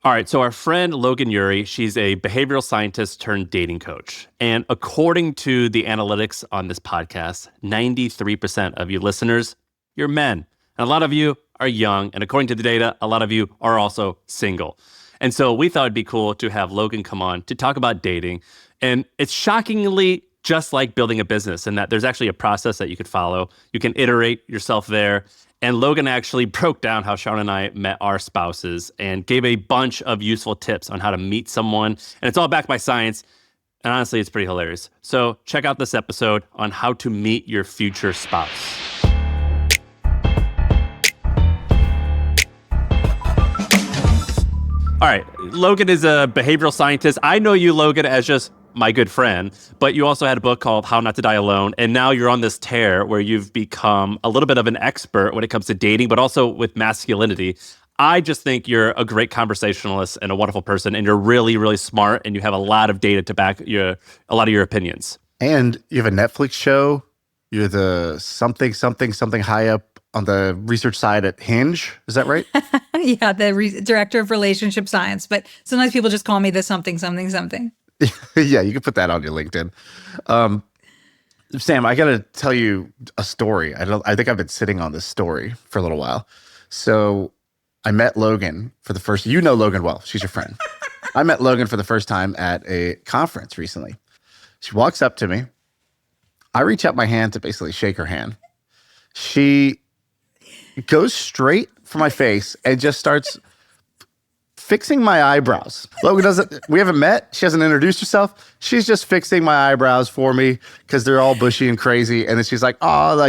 All right, so our friend Logan Ury, she's a behavioral scientist turned dating coach. And according to the analytics on this podcast, 93% of you listeners, you're men. And a lot of you are young. And according to the data, a lot of you are also single. And so we thought it'd be cool to have Logan come on to talk about dating. And it's shockingly just like building a business in that there's actually a process that you could follow. You can iterate yourself there. And Logan actually broke down how Shaan and I met our spouses and gave a bunch of useful tips on how to meet someone. And it's all backed by science. And honestly, it's pretty hilarious. So check out this episode on how to meet your future spouse. All right, Logan is a behavioral scientist. I know you, Logan, as just my good friend, but you also had a book called How Not to Die Alone. And now you're on this tear where you've become a little bit of an expert when it comes to dating, but also with masculinity. I just think you're a great conversationalist and a wonderful person, and you're really, really smart, and you have a lot of data to back a lot of your opinions. And you have a Netflix show. You're the something high up on the research side at Hinge. Is that right? Yeah, the director of relationship science. But sometimes people just call me the something. Yeah, you can put that on your LinkedIn. Sam, I got to tell you a story. I think I've been sitting on this story for a little while. So I met Logan for the first, you know Logan well, she's your friend. I met Logan for the first time at a conference recently. She walks up to me. I reach out my hand to basically shake her hand. She goes straight for my face and just starts fixing my eyebrows. Logan we haven't met. She hasn't introduced herself. She's just fixing my eyebrows for me because they're all bushy and crazy. And then she's like,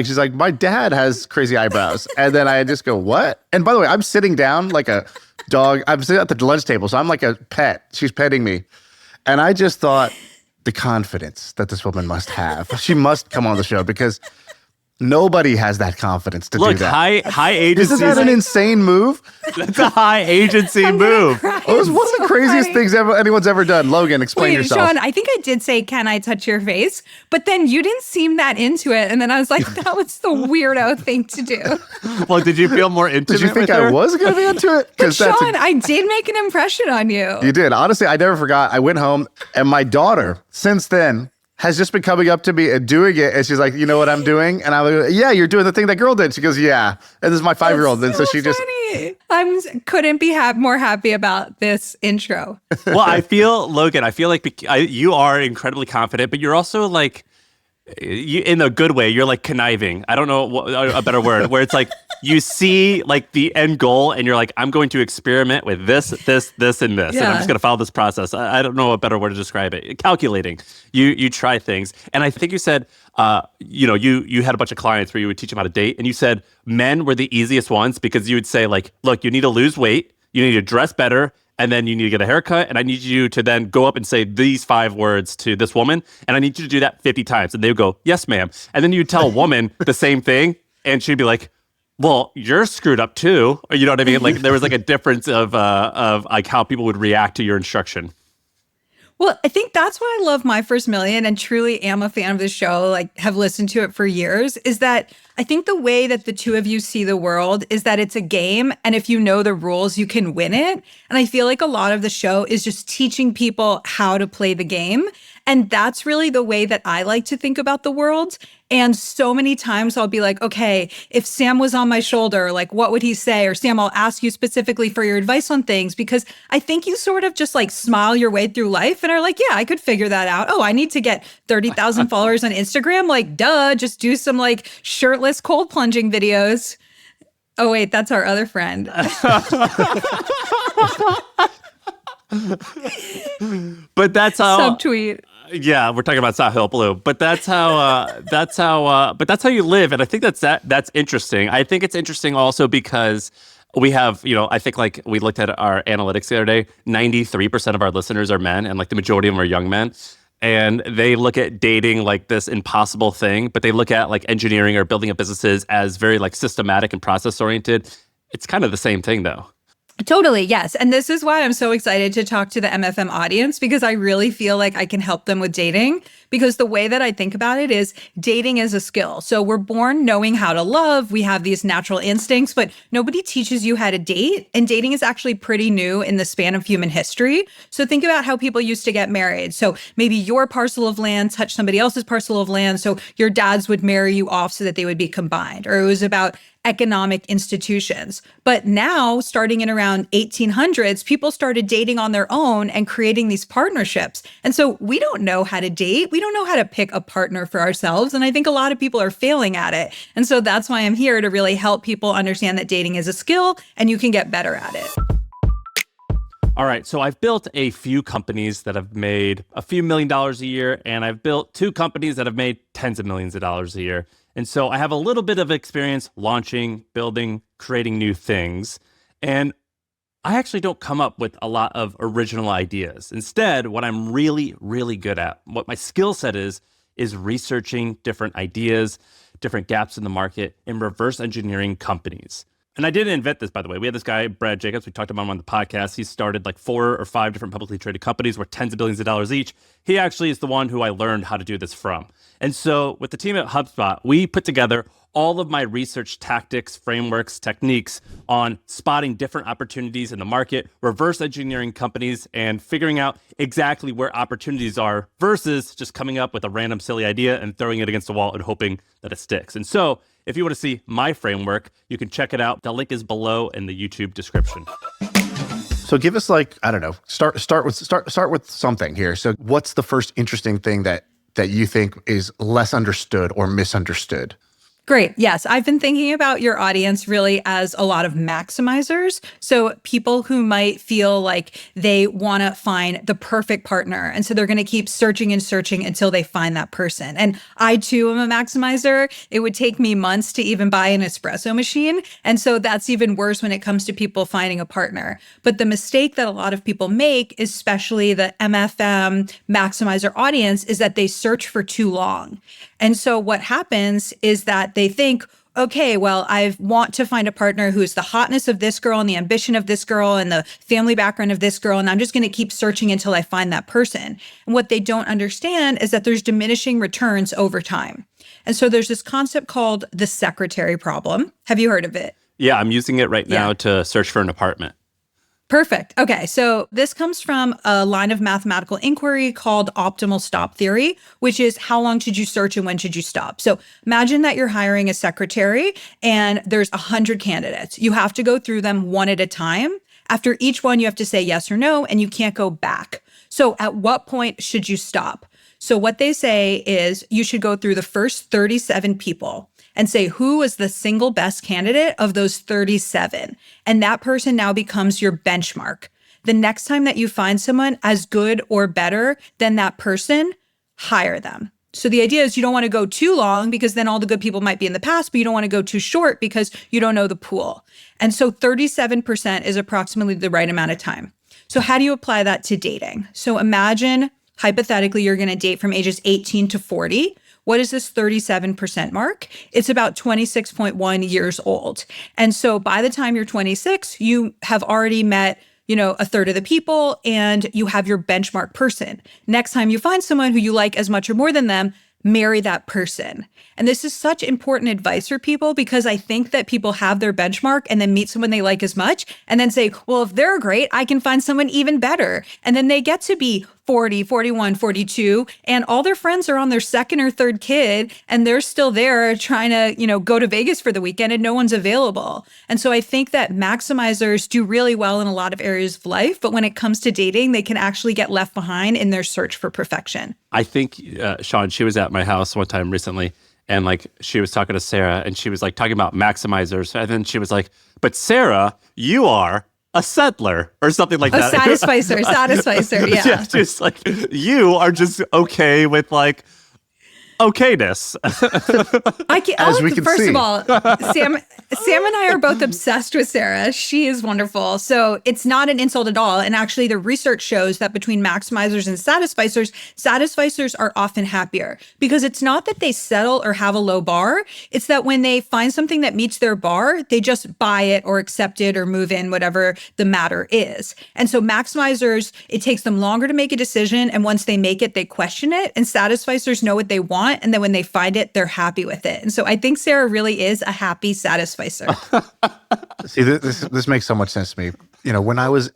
she's like, my dad has crazy eyebrows. And then I just go, what? And by the way, I'm sitting down like a dog. I'm sitting at the lunch table. So I'm like a pet. She's petting me. And I just thought the confidence that this woman must have. She must come on the show because nobody has that confidence to do that. High agency. Isn't that an insane move? That's a high agency move. It was one of the craziest things anyone's ever done. Logan, explain yourself. Shaan, I think I did say, can I touch your face? But then you didn't seem that into it. And then I was like, that was the weirdo thing to do. Well, did you feel more intimate? Did you think I was going to be into it? But Shaan, I did make an impression on you. You did. Honestly, I never forgot. I went home and my daughter, since then, has just been coming up to me and doing it. And she's like, you know what I'm doing? And I'm like, yeah, you're doing the thing that girl did. She goes, yeah. And this is my 5-year-old. And so she just... couldn't be more happy about this intro. Well, Logan, I feel like you are incredibly confident, but you're also like, in a good way, you're like conniving. I don't know a better word, where it's like you see like the end goal and you're like, I'm going to experiment with this, and this. Yeah. And I'm just going to follow this process. I don't know a better word to describe it. Calculating. You try things. And I think you said, you had a bunch of clients where you would teach them how to date. And you said men were the easiest ones because you would say like, look, you need to lose weight. You need to dress better. And then you need to get a haircut, and I need you to then go up and say these 5 words to this woman, and I need you to do that 50 times. And they would go, yes, ma'am. And then you'd tell a woman the same thing, and she'd be like, well, you're screwed up too. Or you know what I mean? Like there was like a difference of like how people would react to your instruction. Well, I think that's why I love My First Million and truly am a fan of the show, like have listened to it for years, is that I think the way that the two of you see the world is that it's a game. And if you know the rules, you can win it. And I feel like a lot of the show is just teaching people how to play the game. And that's really the way that I like to think about the world. And so many times I'll be like, okay, if Sam was on my shoulder, like, what would he say? Or Sam, I'll ask you specifically for your advice on things, because I think you sort of just like smile your way through life and are like, yeah, I could figure that out. Oh, I need to get 30,000 followers on Instagram. Like, duh, just do some like shirtless cold plunging videos. Oh, wait, that's our other friend. But that's how subtweet. Yeah, we're talking about Sahil Blue, but that's how you live, and I think that's interesting. I think it's interesting also because we have, I think like we looked at our analytics the other day, 93% of our listeners are men, and like the majority of them are young men, and they look at dating like this impossible thing, but they look at like engineering or building up businesses as very like systematic and process oriented. It's kind of the same thing though. Totally, yes. And this is why I'm so excited to talk to the MFM audience, because I really feel like I can help them with dating. Because the way that I think about it is dating is a skill. So we're born knowing how to love. We have these natural instincts, but nobody teaches you how to date. And dating is actually pretty new in the span of human history. So think about how people used to get married. So maybe your parcel of land touched somebody else's parcel of land. So your dads would marry you off so that they would be combined. Or it was about economic institutions. But now, starting in around 1800s, people started dating on their own and creating these partnerships. And so we don't know how to date. We don't know how to pick a partner for ourselves. And I think a lot of people are failing at it. And so that's why I'm here to really help people understand that dating is a skill and you can get better at it. All right, so I've built a few companies that have made a few $1 million a year, and I've built 2 companies that have made tens of millions of dollars a year. And so I have a little bit of experience launching, building, creating new things. And I actually don't come up with a lot of original ideas. Instead, what I'm really, really good at, what my skill set is researching different ideas, different gaps in the market, and reverse engineering companies. And I didn't invent this, by the way. We had this guy, Brad Jacobs. We talked about him on the podcast. He started like 4 or 5 different publicly traded companies worth tens of billions of dollars each. He actually is the one who I learned how to do this from. And so with the team at HubSpot, we put together all of my research tactics, frameworks, techniques on spotting different opportunities in the market, reverse engineering companies, and figuring out exactly where opportunities are versus just coming up with a random silly idea and throwing it against the wall and hoping that it sticks. And so if you want to see my framework, you can check it out. The link is below in the YouTube description. So give us like, I don't know, start with something here. So what's the first interesting thing that you think is less understood or misunderstood? Great. Yes. I've been thinking about your audience really as a lot of maximizers. So people who might feel like they want to find the perfect partner. And so they're going to keep searching and searching until they find that person. And I too am a maximizer. It would take me months to even buy an espresso machine. And so that's even worse when it comes to people finding a partner. But the mistake that a lot of people make, especially the MFM maximizer audience, is that they search for too long. And so what happens is that they think, okay, well, I want to find a partner who's the hotness of this girl and the ambition of this girl and the family background of this girl, and I'm just going to keep searching until I find that person. And what they don't understand is that there's diminishing returns over time. And so there's this concept called the secretary problem. Have you heard of it? Yeah, I'm using it right now to search for an apartment. Perfect. Okay, so this comes from a line of mathematical inquiry called optimal stop theory, which is how long should you search and when should you stop? So imagine that you're hiring a secretary and there's 100 candidates. You have to go through them one at a time. After each one, you have to say yes or no, and you can't go back. So at what point should you stop? So what they say is you should go through the first 37 people and say who was the single best candidate of those 37. And that person now becomes your benchmark. The next time that you find someone as good or better than that person, hire them. So the idea is you don't want to go too long because then all the good people might be in the past, but you don't want to go too short because you don't know the pool. And so 37% is approximately the right amount of time. So how do you apply that to dating? So imagine, hypothetically, you're going to date from ages 18 to 40. What is this 37% mark? It's about 26.1 years old. And so by the time you're 26, you have already met, a third of the people and you have your benchmark person. Next time you find someone who you like as much or more than them, marry that person. And this is such important advice for people because I think that people have their benchmark and then meet someone they like as much and then say, well, if they're great, I can find someone even better. And then they get to be 40, 41, 42, and all their friends are on their second or third kid and they're still there trying to, go to Vegas for the weekend and no one's available. And so I think that maximizers do really well in a lot of areas of life, but when it comes to dating, they can actually get left behind in their search for perfection. I think, Shaan, she was at my house one time recently and she was talking to Sarah and she was talking about maximizers. And then she was like, but Sarah, you are a settler or something like that. Satisficer, yeah. Yeah, just you are just okay with okayness. As we can first see. of all, Sam and I are both obsessed with Sarah. She is wonderful. So it's not an insult at all. And actually, the research shows that between maximizers and satisficers are often happier because it's not that they settle or have a low bar. It's that when they find something that meets their bar, they just buy it or accept it or move in, whatever the matter is. And so maximizers, it takes them longer to make a decision. And once they make it, they question it. And satisficers know what they want. And then when they find it, they're happy with it. And so I think Sarah really is a happy satisficer. See, this makes so much sense to me. You know, when I was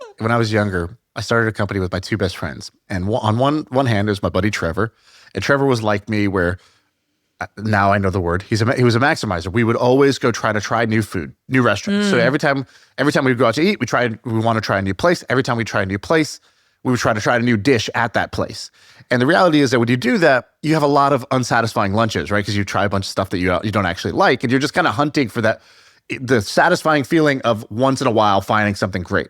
younger, I started a company with my two best friends, and on one hand there's my buddy Trevor, and Trevor was like me, where now I know the word. He was a maximizer. We would always go try new food, new restaurants. So every time we would go out to eat, we want to try a new place. Every time we try a new place, we would try to try a new dish at that place. And the reality is that when you do that, you have a lot of unsatisfying lunches, right? Because you try a bunch of stuff that you don't actually like, and you're just kind of hunting for the satisfying feeling of once in a while finding something great.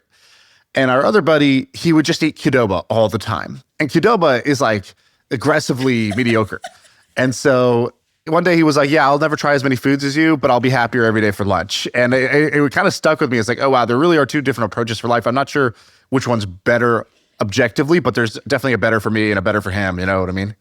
And our other buddy, he would just eat Qdoba all the time. And Qdoba is like aggressively mediocre. And so one day he was like, yeah, I'll never try as many foods as you, but I'll be happier every day for lunch. And it kind of stuck with me. It's like, oh, wow, there really are two different approaches for life. I'm not sure which one's better objectively, but there's definitely a better for me and a better for him. You know what I mean?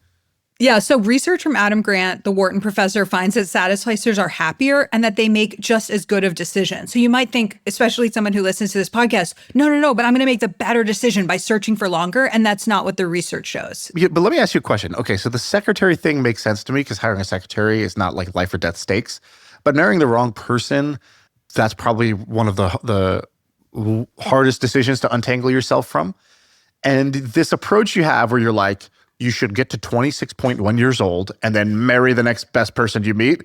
Yeah. So research from Adam Grant, the Wharton professor, finds that satisficers are happier and that they make just as good of decisions. So you might think, especially someone who listens to this podcast, no, but I'm going to make the better decision by searching for longer. And that's not what the research shows. Yeah, but let me ask you a question. Okay, so the secretary thing makes sense to me because hiring a secretary is not like life or death stakes. But marrying the wrong person, that's probably one of the hardest decisions to untangle yourself from. And this approach you have where you're like, you should get to 26.1 years old and then marry the next best person you meet.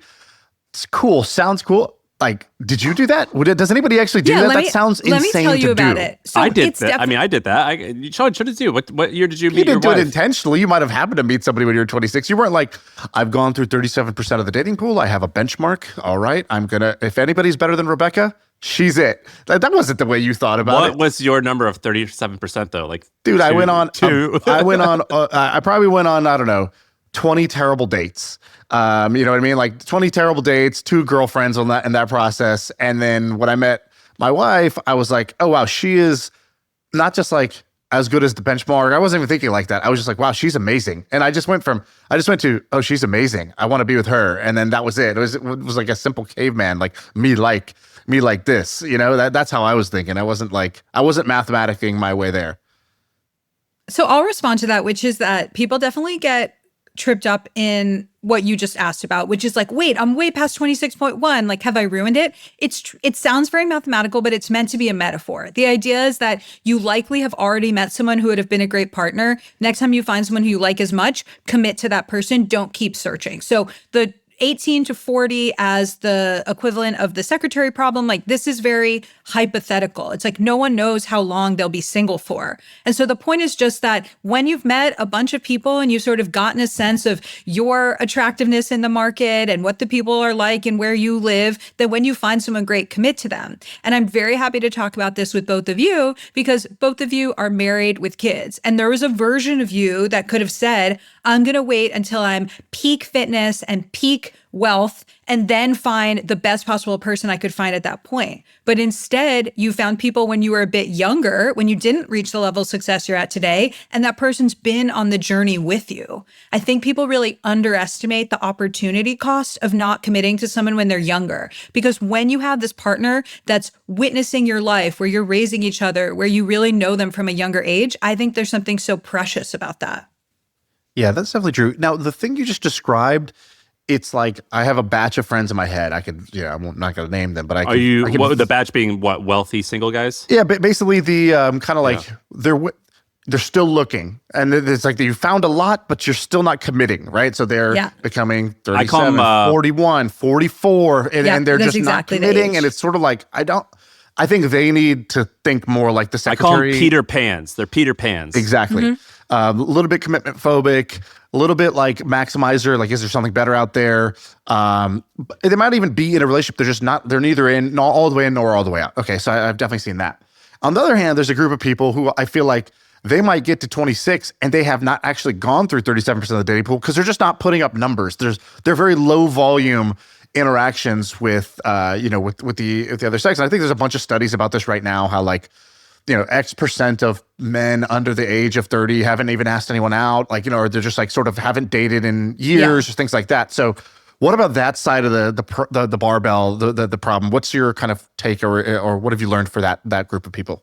It's cool. Sounds cool. Like, did you do that? Does anybody actually do that? That sounds insane to do. Let me tell you about it. So I did that. I did that. Shaan, what did you? What year did you meet your wife? You didn't do it intentionally. You might have happened to meet somebody when you were 26. You weren't like, I've gone through 37% of the dating pool. I have a benchmark. All right, if anybody's better than Rebecca, she's it. That wasn't the way you thought about it. What was your number of 37% though? Like, dude, I went on two. I probably went on, I don't know, 20 terrible dates. You know what I mean? Like 20 terrible dates, 2 girlfriends in that process. And then when I met my wife, I was like, oh wow, she is not just like as good as the benchmark. I wasn't even thinking like that. I was just like, wow, she's amazing. And I just went to, oh, she's amazing. I want to be with her. And then that was it. It was like a simple caveman, like me like this, you know, that's how I was thinking. I wasn't mathematicking my way there. So I'll respond to that, which is that people definitely get tripped up in what you just asked about, which is like, wait, I'm way past 26.1. Like, have I ruined it? It sounds very mathematical, but it's meant to be a metaphor. The idea is that you likely have already met someone who would have been a great partner. Next time you find someone who you like as much, commit to that person. Don't keep searching. So the 18 to 40 as the equivalent of the secretary problem, like this is very hypothetical. It's like no one knows how long they'll be single for. And so the point is just that when you've met a bunch of people and you've sort of gotten a sense of your attractiveness in the market and what the people are like and where you live, that when you find someone great, commit to them. And I'm very happy to talk about this with both of you because both of you are married with kids. And there was a version of you that could have said, I'm going to wait until I'm peak fitness and peak wealth and then find the best possible person I could find at that point. But instead, you found people when you were a bit younger, when you didn't reach the level of success you're at today, and that person's been on the journey with you. I think people really underestimate the opportunity cost of not committing to someone when they're younger. Because when you have this partner that's witnessing your life, where you're raising each other, where you really know them from a younger age, I think there's something so precious about that. Yeah, that's definitely true. Now, the thing you just described, it's like I have a batch of friends in my head. I'm not going to name them, but I can. What would the batch being? What, wealthy single guys? Yeah, but basically the kind of like they're still looking, and it's like you found a lot, but you're still not committing, right? So they're becoming 37, 41, 44, and they're just exactly not committing, and it's sort of like I think they need to think more like the secretary. I call them Peter Pans. They're Peter Pans. Exactly. Mm-hmm. A little bit commitment phobic, a little bit like maximizer, like is there something better out there? They might even be in a relationship. They're neither in, all the way in nor all the way out. Okay, so I've definitely seen that. On the other hand, there's a group of people who I feel like they might get to 26 and they have not actually gone through 37% of the dating pool because they're just not putting up numbers. They're very low volume interactions with with the other sex. And I think there's a bunch of studies about this right now, how like, X percent of men under the age of 30 haven't even asked anyone out, or they're just like sort of haven't dated in years or things like that. So what about that side of the barbell, the problem? What's your kind of take or what have you learned for that group of people?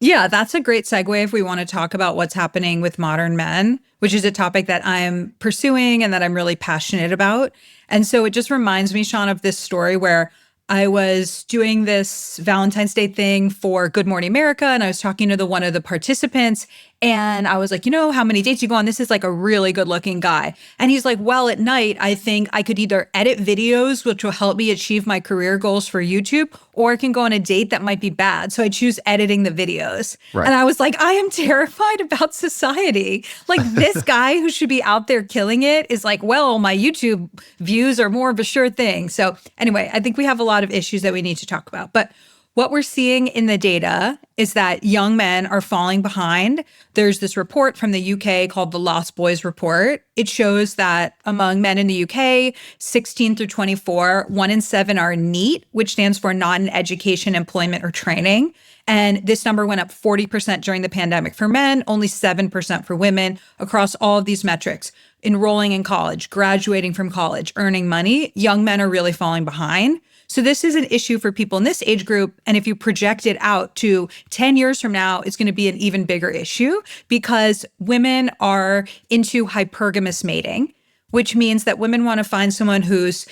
Yeah, that's a great segue if we want to talk about what's happening with modern men, which is a topic that I'm pursuing and that I'm really passionate about. And so it just reminds me, Shaan, of this story where I was doing this Valentine's Day thing for Good Morning America, and I was talking to one of the participants, and I was like, how many dates you go on? This is like a really good looking guy. And he's like, well, at night, I think I could either edit videos, which will help me achieve my career goals for YouTube, or I can go on a date that might be bad. So I choose editing the videos. Right. And I was like, I am terrified about society. Like this guy who should be out there killing it is like, well, my YouTube views are more of a sure thing. So anyway, I think we have a lot of issues that we need to talk about. But what we're seeing in the data is that young men are falling behind. There's this report from the UK called the Lost Boys Report. It shows that among men in the UK, 16 through 24, 1 in 7 are NEET, which stands for not in education, employment, or training. And this number went up 40% during the pandemic for men, only 7% for women across all of these metrics. Enrolling in college, graduating from college, earning money, young men are really falling behind. So this is an issue for people in this age group. And if you project it out to 10 years from now, it's going to be an even bigger issue because women are into hypergamous mating, which means that women want to find someone who's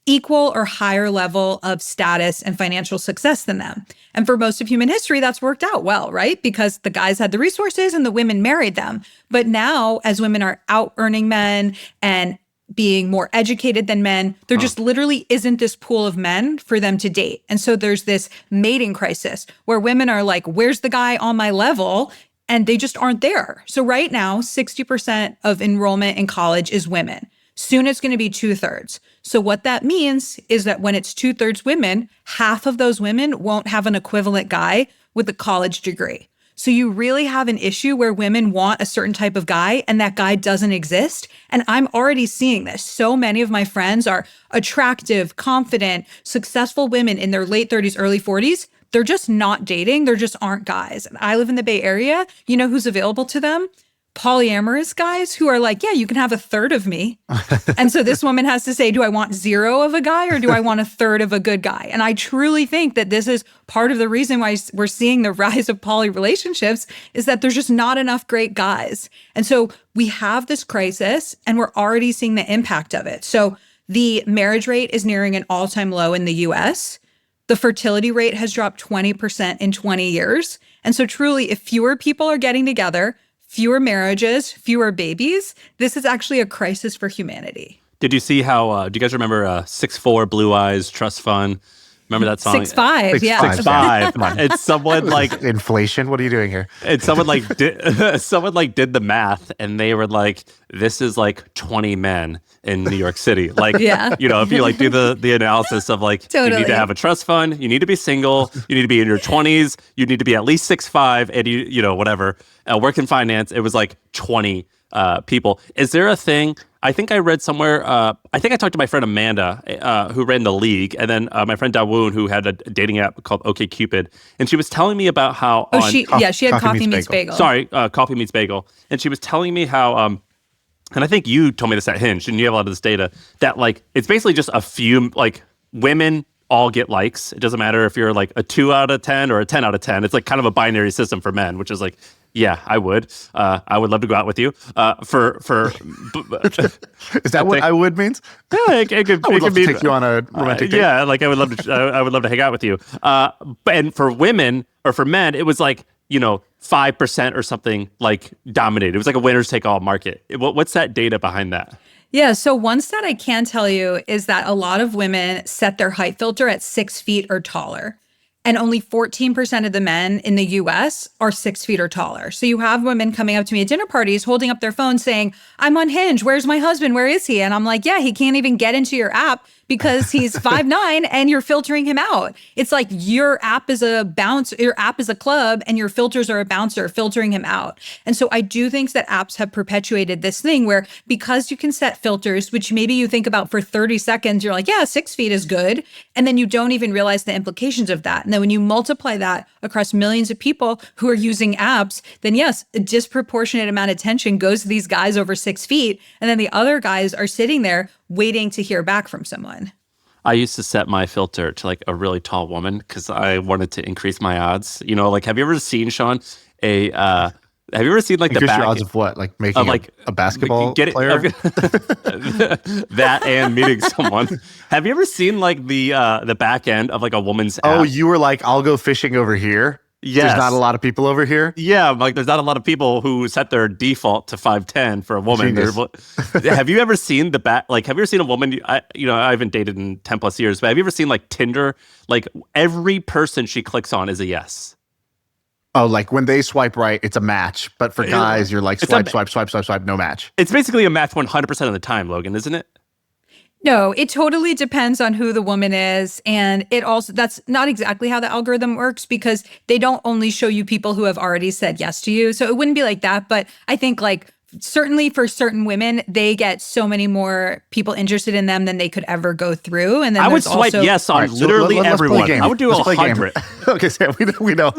equal or higher level of status and financial success than them. And for most of human history, that's worked out well, right? Because the guys had the resources and the women married them. But now, as women are out earning men and being more educated than men, there just literally isn't this pool of men for them to date. And so there's this mating crisis where women are like, where's the guy on my level? And they just aren't there. So right now, 60% of enrollment in college is women. Soon it's going to be 2/3. So what that means is that when it's 2/3 women, half of those women won't have an equivalent guy with a college degree. So you really have an issue where women want a certain type of guy and that guy doesn't exist. And I'm already seeing this. So many of my friends are attractive, confident, successful women in their late 30s, early 40s. They're just not dating. There just aren't guys. I live in the Bay Area. You know who's available to them? Polyamorous guys who are like, yeah, you can have 1/3 of me. And so this woman has to say, do I want 0 of a guy or do I want 1/3 of a good guy? And I truly think that this is part of the reason why we're seeing the rise of poly relationships is that there's just not enough great guys. And so we have this crisis and we're already seeing the impact of it. So the marriage rate is nearing an all-time low in the US. The fertility rate has dropped 20% in 20 years. And so truly, if fewer people are getting together, fewer marriages, fewer babies, this is actually a crisis for humanity. Did you see how, do you guys remember 6'4", Blue Eyes, Trust Fund? Remember that song? 6'5", yeah. 6'5". Come on. It's someone like... Inflation? What are you doing here? And someone did the math and they were like, this is like 20 men in New York City. Like, yeah. If you like do the analysis of like, totally. You need to have a trust fund, you need to be single, you need to be in your 20s, you need to be at least 6'5", and whatever. Work in finance, it was like 20 people. Is there a thing? I think I read somewhere, I think I talked to my friend Amanda, who ran the league, and then my friend Dawoon, who had a dating app called OkCupid, and she was telling me about how... she had Coffee Meets Bagel. Sorry, Coffee Meets Bagel. And she was telling me how, and I think you told me this at Hinge, and you have a lot of this data, that like, it's basically just a few, like, women all get likes. It doesn't matter if you're like a 2 out of 10 or a 10 out of 10. It's like kind of a binary system for men, which is like, yeah, I would. I would love to go out with you. Is that what I would means? Yeah, it could. I would love to mean, take you on a romantic date. Yeah, like I would love to. I would love to hang out with you. And for women or for men, it was like 5% or something like dominated. It was like a winners take all market. What's that data behind that? Yeah. So one stat I can tell you is that a lot of women set their height filter at 6 feet or taller. and only 14% of the men in the US are 6 feet or taller. So you have women coming up to me at dinner parties holding up their phones saying, I'm on Hinge. Where's my husband? Where is he? And I'm like, yeah, he can't even get into your app because he's 5'9" and you're filtering him out. It's like your app is a club and your filters are a bouncer filtering him out. And so I do think that apps have perpetuated this thing where because you can set filters, which maybe you think about for 30 seconds, you're like, yeah, 6 feet is good. And then you don't even realize the implications of that. And then when you multiply that across millions of people who are using apps, then yes, a disproportionate amount of attention goes to these guys over 6 feet. And then the other guys are sitting there waiting to hear back from someone. I used to set my filter to like a really tall woman because I wanted to increase my odds. You know, like have you ever seen, Shaan, have you ever seen like increase the back your odds of what? Like making a basketball player? That and meeting someone. Have you ever seen like the back end of like a woman's app? Oh, you were like, I'll go fishing over here. Yes. There's not a lot of people over here. Yeah, like there's not a lot of people who set their default to 5'10" for a woman. Have you ever seen the back? Like, have you ever seen a woman? I haven't dated in 10 plus years, but have you ever seen like Tinder? Like every person she clicks on is a yes. Oh, like when they swipe right, it's a match. But for guys, you're like swipe, no match. It's basically a match 100% of the time, Logan, isn't it? No, it totally depends on who the woman is. And it also, that's not exactly how the algorithm works because they don't only show you people who have already said yes to you. So it wouldn't be like that. But I think like certainly for certain women, they get so many more people interested in them than they could ever go through. And then I would swipe yes on literally everyone. I would do 100. Okay, Sam, we know.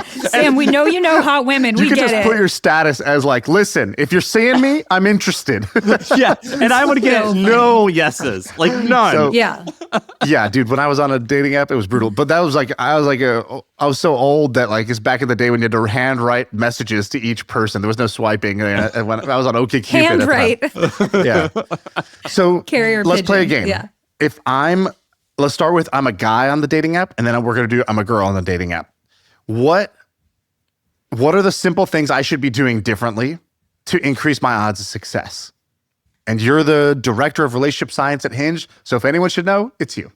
Sam, we know you know hot women. You we could get just it. put your status as like, listen, if you're seeing me, I'm interested. Yeah, and I would get no yeses, like none. So, yeah, dude. When I was on a dating app, it was brutal. But that was like, I was so old that like it's back in the day when you had to handwrite messages to each person. There was no swiping. And when I was on OkCupid, handwrite. Yeah. So Carrier let's pigeon. play a game. Yeah. Let's start with I'm a guy on the dating app, and then we're gonna do I'm a girl on the dating app. What are the simple things I should be doing differently to increase my odds of success? And you're the director of relationship science at Hinge, so if anyone should know, it's you.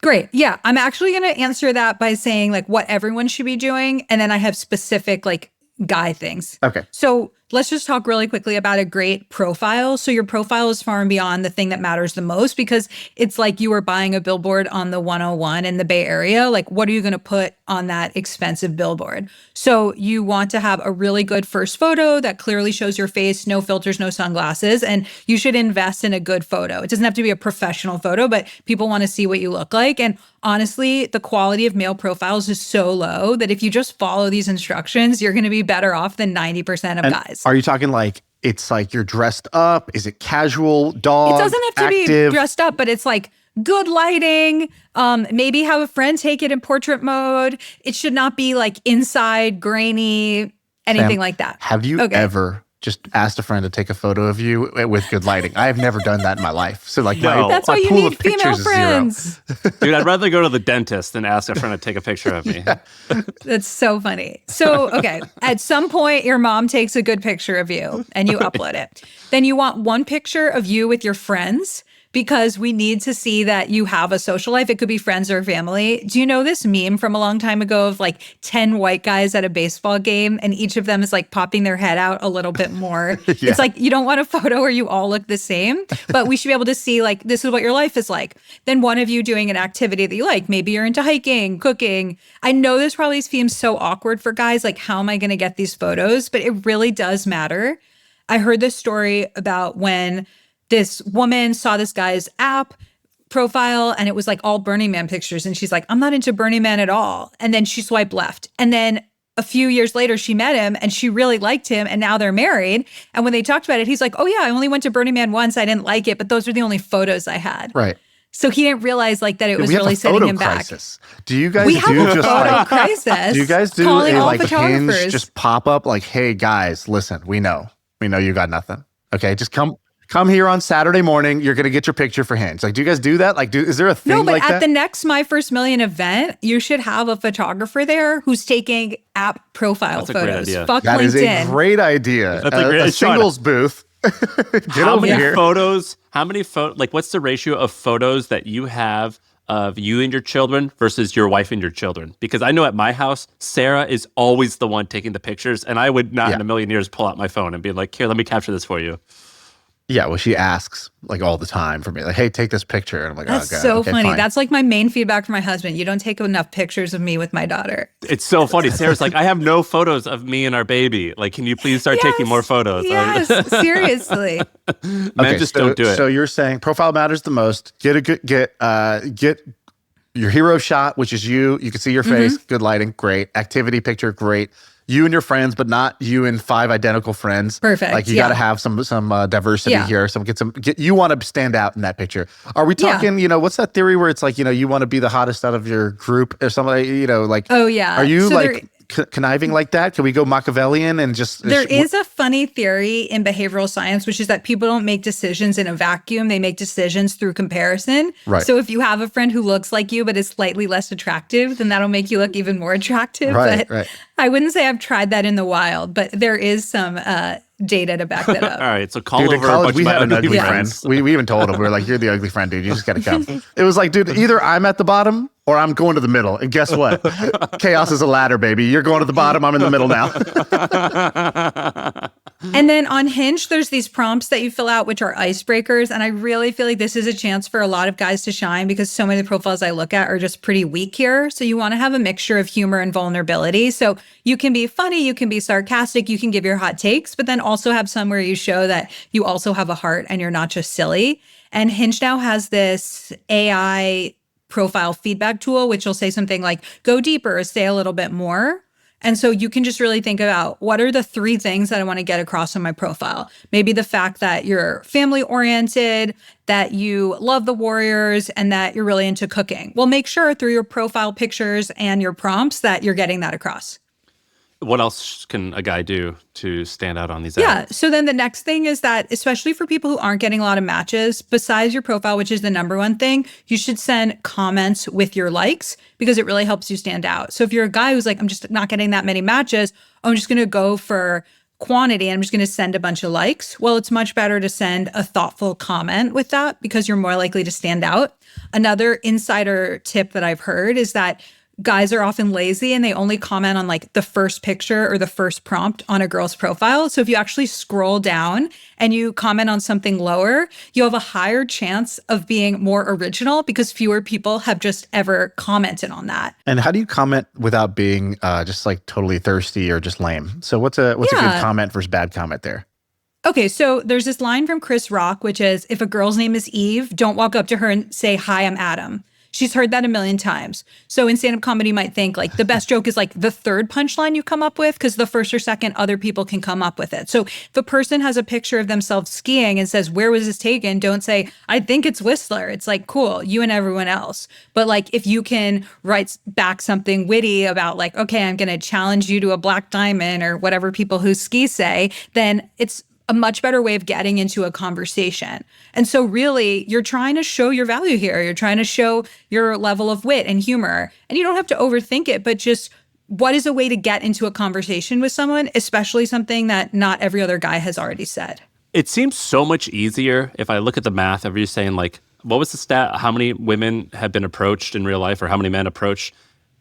Great. Yeah. I'm actually going to answer that by saying like what everyone should be doing. And then I have specific like guy things. Okay. So let's just talk really quickly about a great profile. So your profile is far and beyond the thing that matters the most because it's like you were buying a billboard on the 101 in the Bay Area. Like, what are you going to put on that expensive billboard? So you want to have a really good first photo that clearly shows your face, no filters, no sunglasses, and you should invest in a good photo. It doesn't have to be a professional photo, but people want to see what you look like. And honestly, the quality of male profiles is so low that if you just follow these instructions, you're going to be better off than 90% of guys. Are you talking like it's like you're dressed up? Is it casual, dog? It doesn't have to be dressed up, but it's like good lighting. Maybe have a friend take it in portrait mode. It should not be like inside, grainy, anything like that. Have you ever just asked a friend to take a photo of you with good lighting? I have never done that in my life. So like, that's why you need female friends. Dude, I'd rather go to the dentist than ask a friend to take a picture of me. That's so funny. So, okay, at some point, your mom takes a good picture of you and you upload it. Then you want one picture of you with your friends because we need to see that you have a social life. It could be friends or family. Do you know this meme from a long time ago of like 10 white guys at a baseball game and each of them is like popping their head out a little bit more? Yeah. It's like you don't want a photo where you all look the same, but we should be able to see like this is what your life is like. Then one of you doing an activity that you like. Maybe you're into hiking, cooking. I know this probably seems so awkward for guys. Like, how am I going to get these photos? But it really does matter. I heard this story about when this woman saw this guy's app profile and it was like all Burning Man pictures. And she's like, I'm not into Burning Man at all. And then she swiped left. And then a few years later, she met him and she really liked him. And now they're married. And when they talked about it, he's like, oh yeah, I only went to Burning Man once. I didn't like it, but those were the only photos I had. Right. So he didn't realize like that it was really setting him crisis. Back. Do you guys do just like crisis? Do you guys do a like Hinge just pop up like, hey guys, listen, we know you got nothing. Okay, just come here on Saturday morning. You're gonna get your picture for Hinge. Like, do you guys do that? Like, is there a thing like that? No, but at the next My First Million event, you should have a photographer there who's taking app profile photos. Fuck that LinkedIn. Is a great idea. That's a great singles booth. How many photos? Like, what's the ratio of photos that you have of you and your children versus your wife and your children? Because I know at my house, Sarah is always the one taking the pictures, and I would not in a million years pull out my phone and be like, here, let me capture this for you. Yeah, well, she asks like all the time for me, like, "Hey, take this picture," and I'm like, That's "Oh God, so okay, funny. fine." That's like my main feedback from my husband. You don't take enough pictures of me with my daughter. It's so funny. Sarah's like, I have no photos of me and our baby. Like, can you please start taking more photos? Yes, seriously. Men just don't do it. So you're saying profile matters the most. Get your hero shot, which is you. You can see your face. Good lighting, great. Activity picture, great. You and your friends, but not you and 5 identical friends. Perfect. Like you got to have some diversity here. You want to stand out in that picture. Are we talking? What's that theory where it's like you want to be the hottest out of your group or something? Like oh yeah. Are you so conniving like that? Can we go Machiavellian and just? There is a funny theory in behavioral science, which is that people don't make decisions in a vacuum. They make decisions through comparison. Right. So if you have a friend who looks like you but is slightly less attractive, then that'll make you look even more attractive. Right. I wouldn't say I've tried that in the wild, but there is some data to back that up. All right, so call dude, over in college, a bunch we of my had an ugly friend. friends. We even told him, we were like, "You're the ugly friend, dude. You just got to come." It was like, dude, either I'm at the bottom or I'm going to the middle. And guess what? Chaos is a ladder, baby. You're going to the bottom. I'm in the middle now. And then on Hinge, there's these prompts that you fill out, which are icebreakers. And I really feel like this is a chance for a lot of guys to shine because so many of the profiles I look at are just pretty weak here. So you want to have a mixture of humor and vulnerability. So you can be funny, you can be sarcastic, you can give your hot takes, but then also have some where you show that you also have a heart and you're not just silly. And Hinge now has this AI profile feedback tool, which will say something like, go deeper, or say a little bit more. And so you can just really think about what are the 3 things that I want to get across on my profile. Maybe the fact that you're family oriented, that you love the Warriors, and that you're really into cooking. Well, make sure through your profile pictures and your prompts that you're getting that across. What else can a guy do to stand out on these apps? Yeah. So then the next thing is that, especially for people who aren't getting a lot of matches, besides your profile, which is the number one thing, you should send comments with your likes because it really helps you stand out. So if you're a guy who's like, I'm just not getting that many matches, I'm just going to go for quantity and I'm just going to send a bunch of likes. Well, it's much better to send a thoughtful comment with that because you're more likely to stand out. Another insider tip that I've heard is that guys are often lazy and they only comment on like the first picture or the first prompt on a girl's profile. So if you actually scroll down and you comment on something lower, you have a higher chance of being more original because fewer people have just ever commented on that. And how do you comment without being just like totally thirsty or just lame? So what's a good comment versus bad comment there? Okay, so there's this line from Chris Rock, which is, if a girl's name is Eve, don't walk up to her and say, hi, I'm Adam. She's heard that a million times. So in stand-up comedy, you might think like the best joke is like the third punchline you come up with because the first or second other people can come up with it. So if a person has a picture of themselves skiing and says, where was this taken? Don't say, I think it's Whistler. It's like, cool, you and everyone else. But like if you can write back something witty about like, okay, I'm going to challenge you to a black diamond or whatever people who ski say, then it's a much better way of getting into a conversation. And so really, you're trying to show your value here. You're trying to show your level of wit and humor. And you don't have to overthink it, but just what is a way to get into a conversation with someone, especially something that not every other guy has already said. It seems so much easier if I look at the math of you saying like, what was the stat? How many women have been approached in real life or how many men approached?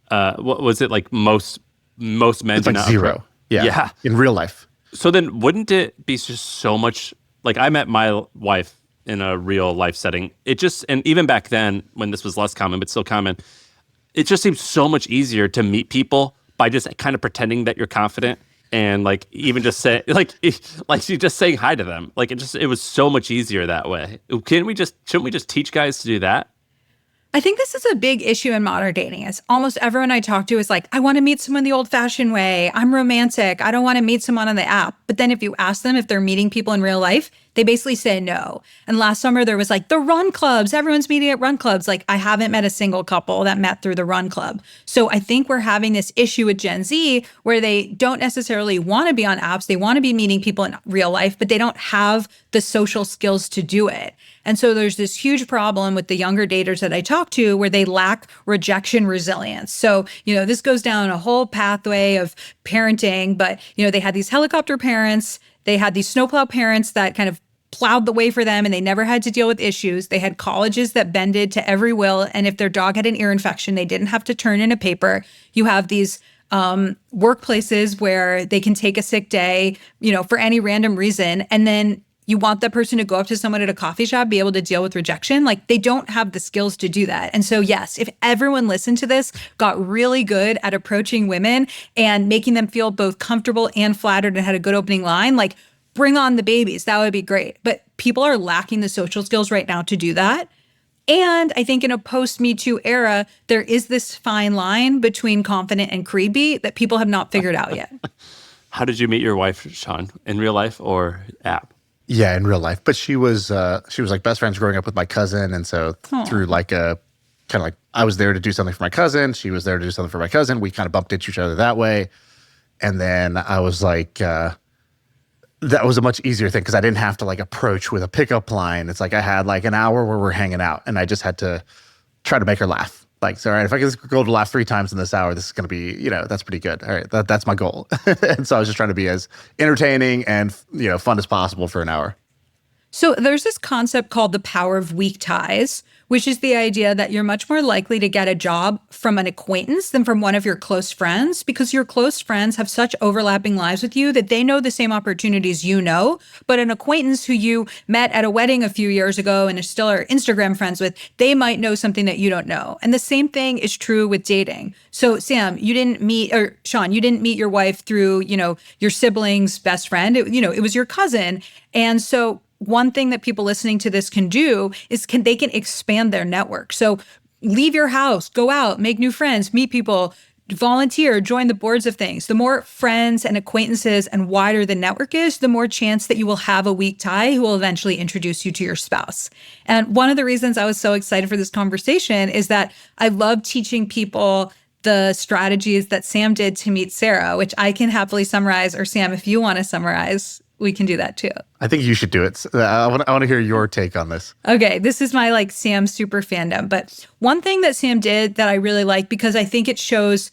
What was it like most men it's do like not 0. Yeah. In real life. So then wouldn't it be just so much, like I met my wife in a real life setting. It just, and even back then when this was less common, but still common, it just seems so much easier to meet people by just kind of pretending that you're confident and like even just say, like you just saying hi to them. Like it was so much easier that way. Shouldn't we just teach guys to do that? I think this is a big issue in modern dating. Is almost everyone I talk to is like, I want to meet someone the old-fashioned way. I'm romantic. I don't want to meet someone on the app. But then if you ask them if they're meeting people in real life, they basically say no. And last summer there was like the run clubs. Everyone's meeting at run clubs. Like I haven't met a single couple that met through the run club. So I think we're having this issue with Gen Z where they don't necessarily want to be on apps. They want to be meeting people in real life, but they don't have the social skills to do it. And so there's this huge problem with the younger daters that I talk to where they lack rejection resilience. So, this goes down a whole pathway of parenting, but, they had these helicopter parents, they had these snowplow parents that kind of plowed the way for them and they never had to deal with issues. They had colleges that bended to every will. And if their dog had an ear infection, they didn't have to turn in a paper. You have these workplaces where they can take a sick day, for any random reason. And then you want that person to go up to someone at a coffee shop, be able to deal with rejection. Like, they don't have the skills to do that. And so, yes, if everyone listened to this, got really good at approaching women and making them feel both comfortable and flattered and had a good opening line, like, bring on the babies. That would be great. But people are lacking the social skills right now to do that. And I think in a post-Me Too era, there is this fine line between confident and creepy that people have not figured out yet. How did you meet your wife, Shaan? In real life or app? Yeah, in real life. But she was like best friends growing up with my cousin. And so through like a kind of like, I was there to do something for my cousin. She was there to do something for my cousin. We kind of bumped into each other that way. And then I was like, that was a much easier thing because I didn't have to like approach with a pickup line. It's like I had like an hour where we're hanging out and I just had to try to make her laugh. Like, so, all right, if I can go to laugh 3 times in this hour, this is going to be, that's pretty good. All right, that's my goal. And so I was just trying to be as entertaining and, fun as possible for an hour. So there's this concept called the power of weak ties, which is the idea that you're much more likely to get a job from an acquaintance than from one of your close friends, because your close friends have such overlapping lives with you that they know the same opportunities you know. But an acquaintance who you met at a wedding a few years ago and still are Instagram friends with, they might know something that you don't know. And the same thing is true with dating. So Shaan, you didn't meet your wife through, your sibling's best friend. It was your cousin. And so one thing that people listening to this can do is they can expand their network. So leave your house, go out, make new friends, meet people, volunteer, join the boards of things. The more friends and acquaintances and wider the network is, the more chance that you will have a weak tie who will eventually introduce you to your spouse. And one of the reasons I was so excited for this conversation is that I love teaching people the strategies that Sam did to meet Sarah, which I can happily summarize, or Sam, if you want to summarize, we can do that too. I think you should do it. I want to hear your take on this. Okay, this is my Sam super fandom. But one thing that Sam did that I really like, because I think it shows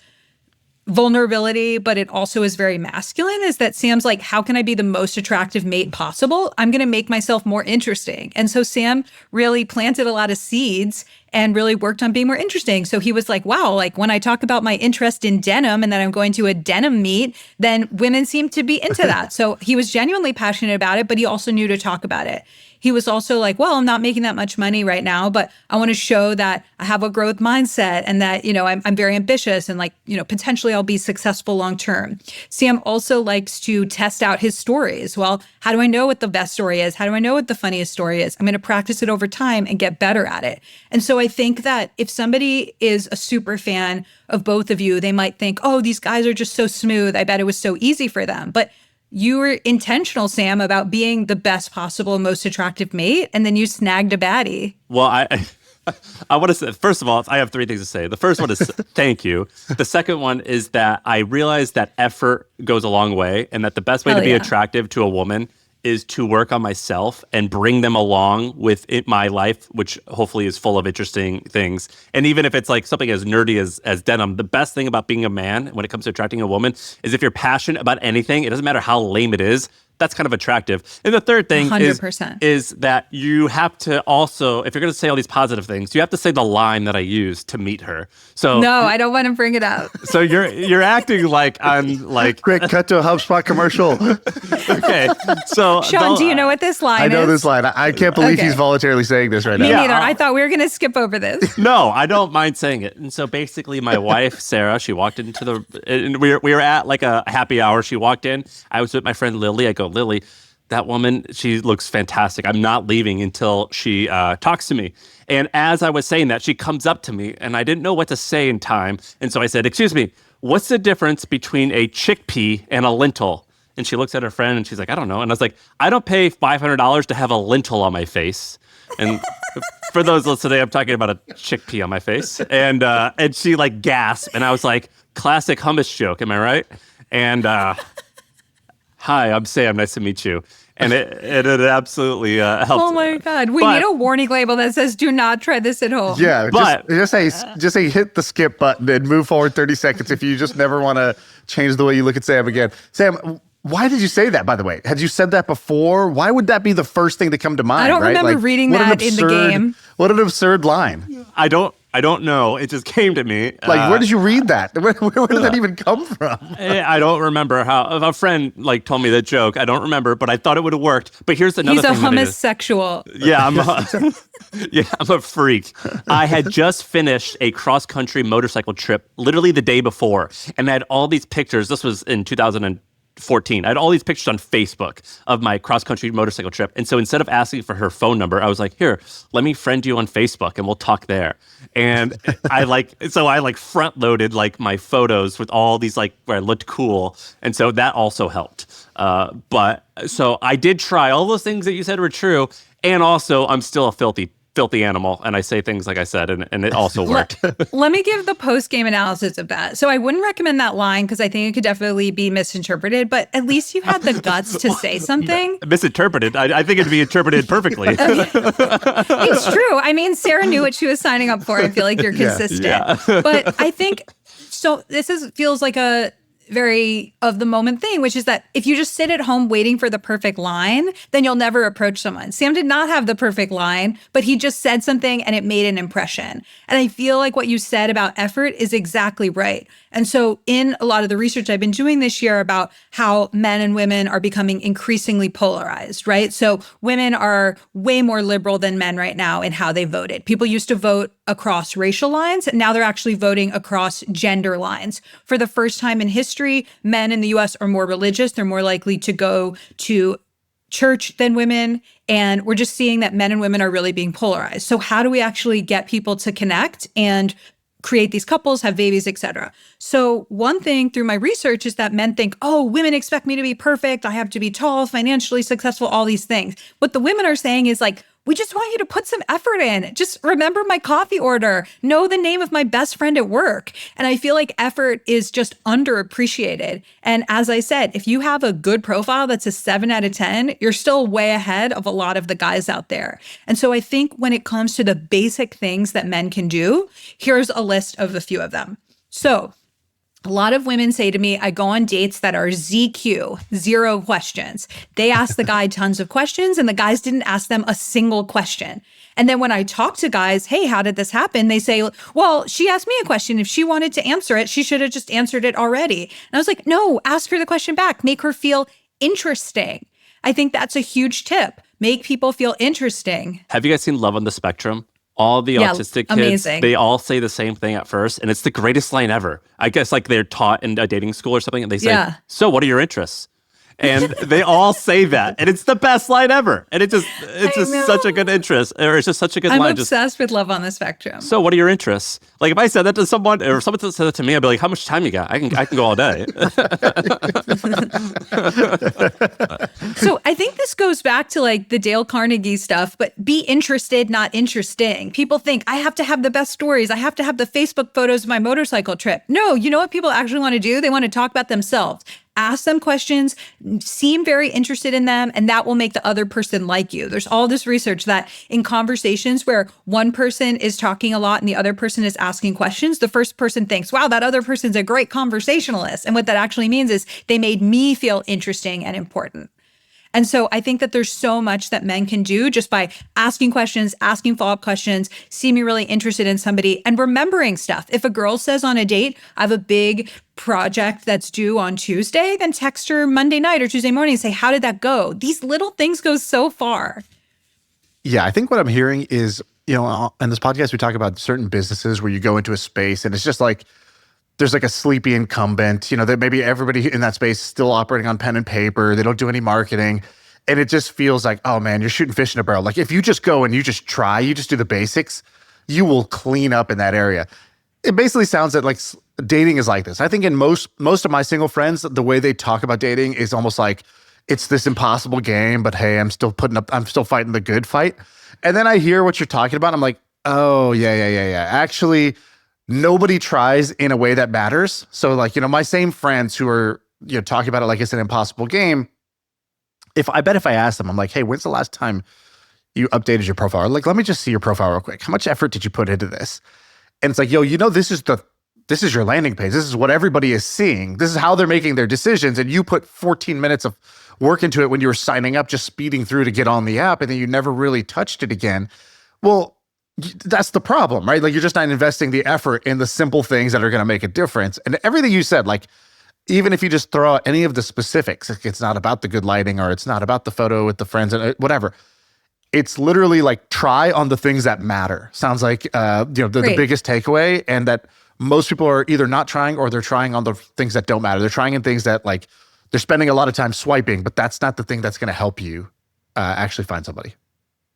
vulnerability, but it also is very masculine, is that Sam's like, how can I be the most attractive mate possible? I'm going to make myself more interesting. And so Sam really planted a lot of seeds and really worked on being more interesting. So he was like, wow, like when I talk about my interest in denim and that I'm going to a denim meet, then women seem to be into that. So he was genuinely passionate about it, but he also knew to talk about it. He was also like, well, I'm not making that much money right now, but I want to show that I have a growth mindset and that, I'm very ambitious and potentially I'll be successful long term. Sam also likes to test out his stories. Well, how do I know what the best story is? How do I know what the funniest story is? I'm going to practice it over time and get better at it. And so I think that if somebody is a super fan of both of you, they might think, oh, these guys are just so smooth. I bet it was so easy for them. But you were intentional, Sam, about being the best possible, most attractive mate, and then you snagged a baddie. Well, I want to say, first of all, I have 3 things to say. The first one is thank you. The second one is that I realized that effort goes a long way and that the best way to be attractive to a woman is to work on myself and bring them along with my life, which hopefully is full of interesting things. And even if it's like something as nerdy as denim, the best thing about being a man when it comes to attracting a woman is if you're passionate about anything, it doesn't matter how lame it is, that's kind of attractive. And the third thing 100%. is that you have to also, if you're going to say all these positive things, you have to say the line that I used to meet her. So no, I don't want to bring it up. So you're acting like I'm like quick cut to a HubSpot commercial. Okay, so Shaan, do you know what this line is? I know this line. I can't believe he's voluntarily saying this right now. Me neither. I thought we were going to skip over this. No, I don't mind saying it. And so basically, my wife Sarah, she walked into and we were at like a happy hour. She walked in. I was with my friend Lily. I go, Lily, that woman, she looks fantastic. I'm not leaving until she talks to me. And as I was saying that, she comes up to me and I didn't know what to say in time. And so I said, excuse me, what's the difference between a chickpea and a lentil? And she looks at her friend and she's like, I don't know. And I was like, I don't pay $500 to have a lentil on my face. And for those listening, I'm talking about a chickpea on my face. And she like gasped. And I was like, classic hummus joke, am I right? And hi, I'm Sam. Nice to meet you. And it absolutely helped. Oh my God. We need a warning label that says, do not try this at home. Yeah, but just say hit the skip button and move forward 30 seconds if you just never want to change the way you look at Sam again. Sam, Why did you say that, by the way? Had you said that before? Why would that be the first thing to come to mind? I don't right? remember reading that in the game. What an absurd line. I don't know. It just came to me. Like, where did you read that? Where did that even come from? I don't remember how. A friend like told me the joke. I don't remember, but I thought it would have worked. But here's another thing. He's a homosexual. Yeah, I'm a freak. I had just finished a cross-country motorcycle trip literally the day before, and I had all these pictures. This was in 2014. I had all these pictures on Facebook of my cross-country motorcycle trip. And so instead of asking for her phone number, I was like, here, let me friend you on Facebook and we'll talk there. And I front loaded like my photos with all these like where I looked cool. And so that also helped. But so I did try all those things that you said were true. And also I'm still a filthy animal, and I say things like I said, and it also worked. Let me give the post-game analysis of that. So I wouldn't recommend that line because I think it could definitely be misinterpreted, but at least you had the guts to say something. Misinterpreted? I think it'd be interpreted perfectly. It's true. I mean, Sarah knew what she was signing up for. I feel like you're consistent. Yeah. But I think, so feels like a very of the moment thing, which is that if you just sit at home waiting for the perfect line, then you'll never approach someone. Sam did not have the perfect line, but he just said something and it made an impression. And I feel like what you said about effort is exactly right. And so in a lot of the research I've been doing this year about how men and women are becoming increasingly polarized, right? So women are way more liberal than men right now in how they voted. People used to vote across racial lines, and now they're actually voting across gender lines. For the first time in history, men in the US are more religious. They're more likely to go to church than women. And we're just seeing that men and women are really being polarized. So how do we actually get people to connect and create these couples, have babies, etc.? So one thing through my research is that men think, oh, women expect me to be perfect. I have to be tall, financially successful, all these things. What the women are saying is like, we just want you to put some effort in. Just remember my coffee order. Know the name of my best friend at work. And I feel like effort is just underappreciated. And as I said, if you have a good profile that's a 7 out of 10, you're still way ahead of a lot of the guys out there. And so I think when it comes to the basic things that men can do, here's a list of a few of them. So a lot of women say to me, I go on dates that are ZQ, 0 questions. They ask the guy tons of questions and the guys didn't ask them a single question. And then when I talk to guys, hey, how did this happen? They say, well, she asked me a question. If she wanted to answer it, she should have just answered it already. And I was like, no, ask her the question back. Make her feel interesting. I think that's a huge tip. Make people feel interesting. Have you guys seen Love on the Spectrum? All the autistic kids, amazing. They all say the same thing at first, and it's the greatest line ever. I guess like they're taught in a dating school or something, and they say, so what are your interests? And they all say that, and it's the best line ever. And it's just such a good interest, or it's just such a good line. I'm obsessed with Love on the Spectrum. So what are your interests? Like if I said that to someone, or someone said that to me, I'd be like, how much time you got? I can go all day. So I think this goes back to like the Dale Carnegie stuff, but be interested, not interesting. People think I have to have the best stories. I have to have the Facebook photos of my motorcycle trip. No, you know what people actually want to do? They want to talk about themselves. Ask them questions, seem very interested in them, and that will make the other person like you. There's all this research that in conversations where one person is talking a lot and the other person is asking questions, the first person thinks, wow, that other person's a great conversationalist. And what that actually means is they made me feel interesting and important. And so I think that there's so much that men can do just by asking questions, asking follow-up questions, seeming really interested in somebody, and remembering stuff. If a girl says on a date, I have a big project that's due on Tuesday, then text her Monday night or Tuesday morning and say, how did that go? These little things go so far. Yeah, I think what I'm hearing is, in this podcast, we talk about certain businesses where you go into a space and it's just like, there's like a sleepy incumbent, that maybe everybody in that space is still operating on pen and paper. They don't do any marketing. And it just feels like, oh man, you're shooting fish in a barrel. Like if you just go and you just try, you just do the basics, you will clean up in that area. It basically sounds that like dating is like this. I think in most of my single friends, the way they talk about dating is almost like it's this impossible game, but hey, I'm still fighting the good fight. And then I hear what you're talking about. I'm like, oh yeah. Actually, nobody tries in a way that matters. So like, my same friends who are, talking about it like it's an impossible game. If I ask them, I'm like, hey, when's the last time you updated your profile? Or like, let me just see your profile real quick. How much effort did you put into this? And it's like, yo, this is the this is your landing page. This is what everybody is seeing. This is how they're making their decisions. And you put 14 minutes of work into it when you were signing up, just speeding through to get on the app, and then you never really touched it again. Well, that's the problem, right? Like, you're just not investing the effort in the simple things that are going to make a difference. And everything you said, like, even if you just throw out any of the specifics, it's not about the good lighting, or it's not about the photo with the friends and whatever. It's literally like, try on the things that matter. Sounds like, the biggest takeaway, and that most people are either not trying, or they're trying on the things that don't matter. They're trying in things that, like, they're spending a lot of time swiping, but that's not the thing that's going to help you actually find somebody.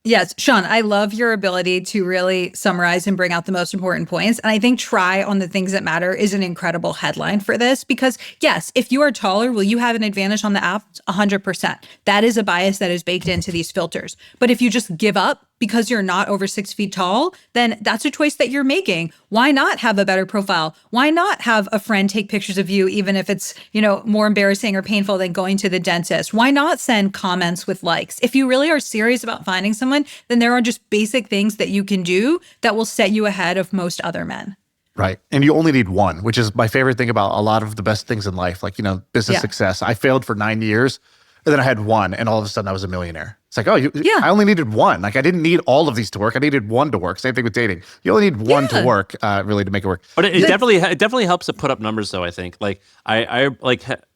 Yes, Shaan, I love your ability to really summarize and bring out the most important points. And I think try on the things that matter is an incredible headline for this, because yes, if you are taller, will you have an advantage on the app? 100%. That is a bias that is baked into these filters. But if you just give up because you're not over 6 feet tall, then that's a choice that you're making. Why not have a better profile? Why not have a friend take pictures of you, even if it's, more embarrassing or painful than going to the dentist? Why not send comments with likes? If you really are serious about finding someone, then there are just basic things that you can do that will set you ahead of most other men. Right. And you only need one, which is my favorite thing about a lot of the best things in life, like, business success. I failed for 9 years, and then I had one, and all of a sudden I was a millionaire. It's like, I only needed one. Like, I didn't need all of these to work. I needed one to work. Same thing with dating. You only need one to work, really, to make it work. But it definitely helps to put up numbers, though. I think, like, I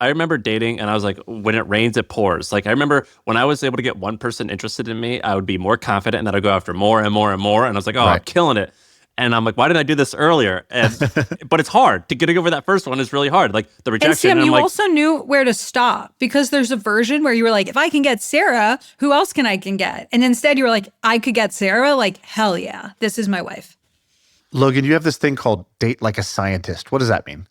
remember dating, and I was like, when it rains, it pours. Like, I remember when I was able to get one person interested in me, I would be more confident, and then I'd go after more and more and more. And I was like, I'm killing it. And I'm like, why didn't I do this earlier? But it's hard. To get over that first one is really hard. Like, the rejection. And Sam, you also knew where to stop, because there's a version where you were like, if I can get Sarah, who else can I get? And instead you were like, I could get Sarah? Like, hell yeah, this is my wife. Logan, you have this thing called date like a scientist. What does that mean?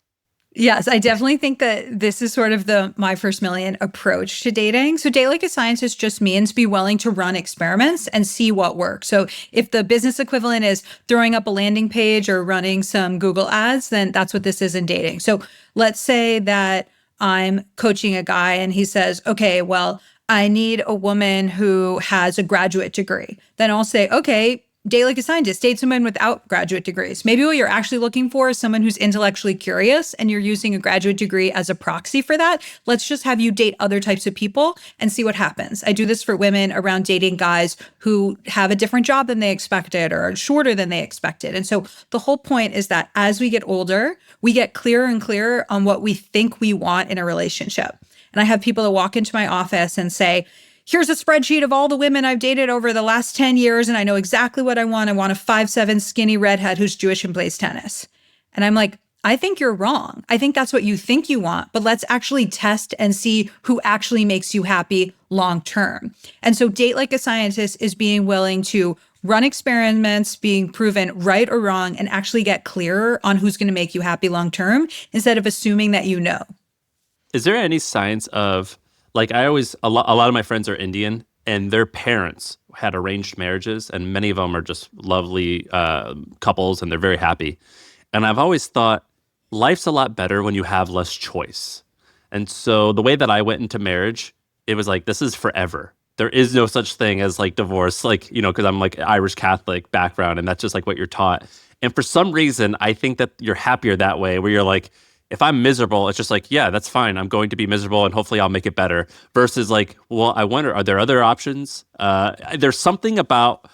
Yes, I definitely think that this is sort of the My First Million approach to dating. So date like a scientist just means be willing to run experiments and see what works. So if the business equivalent is throwing up a landing page or running some Google ads, then that's what this is in dating. So let's say that I'm coaching a guy and he says, okay, well, I need a woman who has a graduate degree. Then I'll say, okay, date like a scientist, date someone without graduate degrees. Maybe what you're actually looking for is someone who's intellectually curious, and you're using a graduate degree as a proxy for that. Let's just have you date other types of people and see what happens. I do this for women around dating guys who have a different job than they expected or are shorter than they expected. And so the whole point is that as we get older, we get clearer and clearer on what we think we want in a relationship. And I have people that walk into my office and say, here's a spreadsheet of all the women I've dated over the last 10 years, and I know exactly what I want. I want a 5'7" skinny redhead who's Jewish and plays tennis. And I'm like, I think you're wrong. I think that's what you think you want, but let's actually test and see who actually makes you happy long term. And so date like a scientist is being willing to run experiments, being proven right or wrong, and actually get clearer on who's going to make you happy long term instead of assuming that you know. Is there any signs of, like, a lot of my friends are Indian, and their parents had arranged marriages, and many of them are just lovely couples, and they're very happy. And I've always thought life's a lot better when you have less choice. And so the way that I went into marriage, it was like, this is forever. There is no such thing as like divorce, like, because I'm like Irish Catholic background, and that's just like what you're taught. And for some reason, I think that you're happier that way, where you're like, if I'm miserable, it's just like, yeah, that's fine. I'm going to be miserable, and hopefully I'll make it better. Versus like, well, I wonder, are there other options? There's something about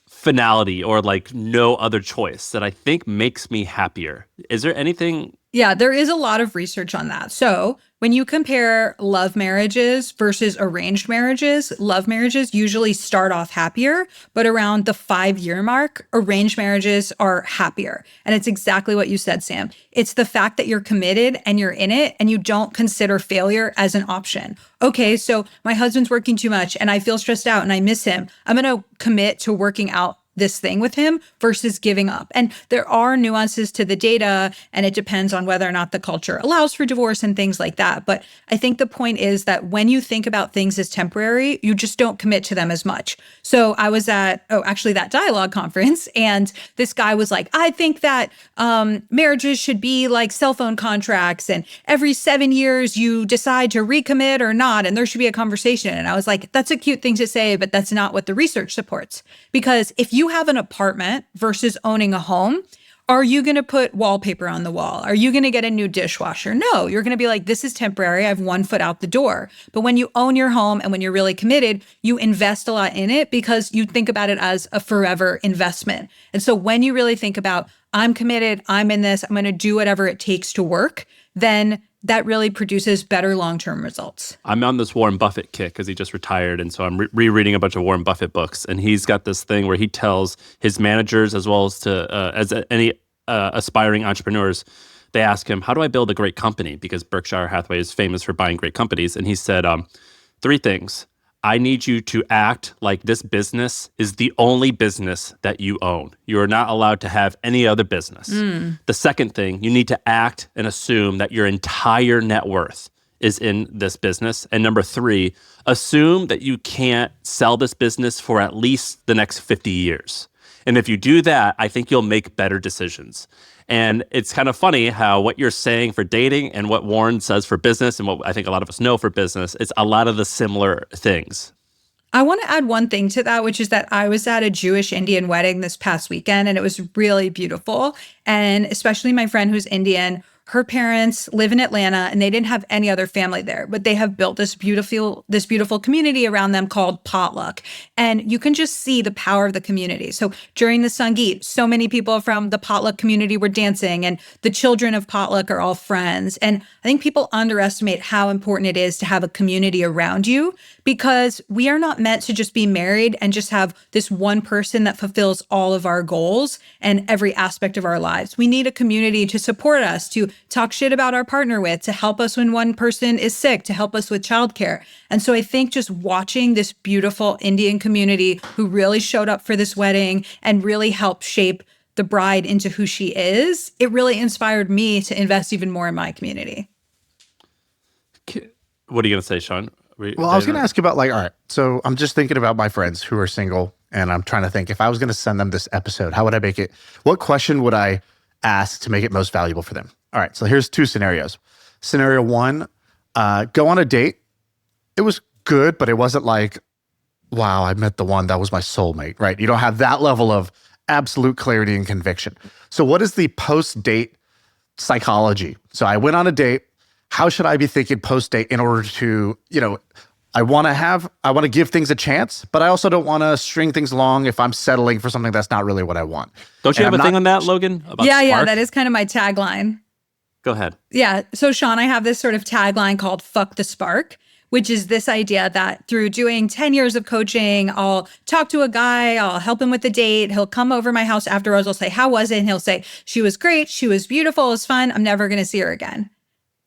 finality or like no other choice that I think makes me happier. Is there anything? Yeah, there is a lot of research on that. So when you compare love marriages versus arranged marriages, love marriages usually start off happier, but around the 5-year mark, arranged marriages are happier. And it's exactly what you said, Sam. It's the fact that you're committed and you're in it and you don't consider failure as an option. Okay, so my husband's working too much and I feel stressed out and I miss him. I'm going to commit to working out this thing with him versus giving up. And there are nuances to the data, and it depends on whether or not the culture allows for divorce and things like that. But I think the point is that when you think about things as temporary, you just don't commit to them as much. So I was at, that dialogue conference, and this guy was like, I think that marriages should be like cell phone contracts, and every 7 years you decide to recommit or not, and there should be a conversation. And I was like, that's a cute thing to say, but that's not what the research supports. Because if you have an apartment versus owning a home, Are you going to put wallpaper on the wall? Are you going to get a new dishwasher? No, you're going to be like, this is temporary. I have 1 foot out the door. But when you own your home and when you're really committed, you invest a lot in it because you think about it as a forever investment. And so when you really think about, I'm committed, I'm in this, I'm going to do whatever it takes to work, then that really produces better long-term results. I'm on this Warren Buffett kick because he just retired. And so I'm rereading a bunch of Warren Buffett books. And he's got this thing where he tells his managers as well as any aspiring entrepreneurs, they ask him, how do I build a great company? Because Berkshire Hathaway is famous for buying great companies. And he said, 3 things. I need you to act like this business is the only business that you own. You are not allowed to have any other business. The second thing, you need to act and assume that your entire net worth is in this business. And number 3, assume that you can't sell this business for at least the next 50 years. And if you do that, I think you'll make better decisions. And it's kind of funny how what you're saying for dating and what Warren says for business and what I think a lot of us know for business, it's a lot of the similar things. I want to add one thing to that, which is that I was at a Jewish Indian wedding this past weekend, and it was really beautiful. And especially my friend who's Indian, her parents live in Atlanta and they didn't have any other family there, but they have built this beautiful community around them called Potluck. And you can just see the power of the community. So during the Sangeet, so many people from the Potluck community were dancing, and the children of Potluck are all friends. And I think people underestimate how important it is to have a community around you, because we are not meant to just be married and just have this one person that fulfills all of our goals and every aspect of our lives. We need a community to support us, to talk shit about our partner with, to help us when one person is sick, to help us with childcare. And so I think just watching this beautiful Indian community who really showed up for this wedding and really helped shape the bride into who she is, it really inspired me to invest even more in my community. What are you going to say, Shaan? Well, I was going to ask you about, like, all right, so I'm just thinking about my friends who are single, and I'm trying to think, if I was going to send them this episode, how would I make it? What question would I ask to make it most valuable for them? All right, so here's 2 scenarios. Scenario 1, go on a date. It was good, but it wasn't like, wow, I met the one that was my soulmate, right? You don't have that level of absolute clarity and conviction. So what is the post-date psychology? So I went on a date. How should I be thinking post-date in order to, I want to give things a chance, but I also don't want to string things along if I'm settling for something that's not really what I want. Don't you have a thing on that, Logan? About Yeah, that is kind of my tagline. Go ahead. Yeah. So Shaan, I have this sort of tagline called "Fuck the Spark," which is this idea that through doing 10 years of coaching, I'll talk to a guy, I'll help him with the date. He'll come over my house afterwards. I'll say, how was it? And he'll say, she was great. She was beautiful. It was fun. I'm never going to see her again.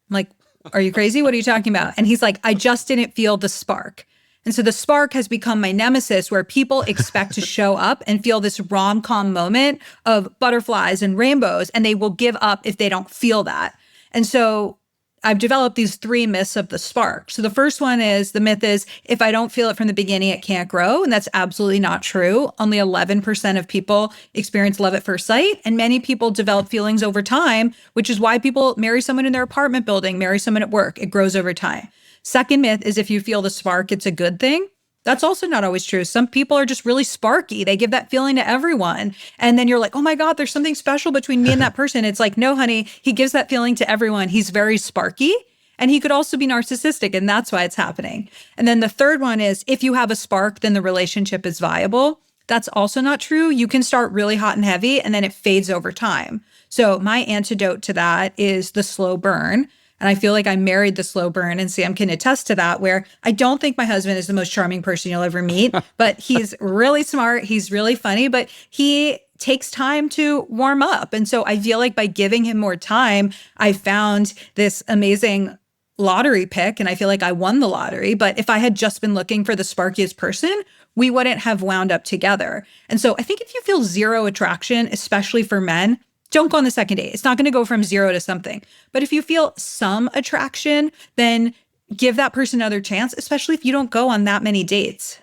I'm like, are you crazy? What are you talking about? And he's like, I just didn't feel the spark. And so the spark has become my nemesis, where people expect to show up and feel this rom-com moment of butterflies and rainbows, and they will give up if they don't feel that. And so I've developed these 3 myths of the spark. So the first one is, the myth is, if I don't feel it from the beginning, it can't grow. And that's absolutely not true. Only 11% of people experience love at first sight. And many people develop feelings over time, which is why people marry someone in their apartment building, marry someone at work. It grows over time. Second myth is, if you feel the spark, it's a good thing. That's also not always true. Some people are just really sparky. They give that feeling to everyone. And then you're like, oh my God, there's something special between me and that person. It's like, no, honey, he gives that feeling to everyone. He's very sparky. And he could also be narcissistic, and that's why it's happening. And then the third one is, if you have a spark, then the relationship is viable. That's also not true. You can start really hot and heavy, and then it fades over time. So my antidote to that is the slow burn. And I feel like I married the slow burn, and Sam can attest to that, where I don't think my husband is the most charming person you'll ever meet, but he's really smart. He's really funny, but he takes time to warm up. And so I feel like by giving him more time, I found this amazing lottery pick, and I feel like I won the lottery. But if I had just been looking for the sparkiest person, we wouldn't have wound up together. And so I think if you feel zero attraction, especially for men, don't go on the second date. It's not going to go from 0 to something. But if you feel some attraction, then give that person another chance, especially if you don't go on that many dates.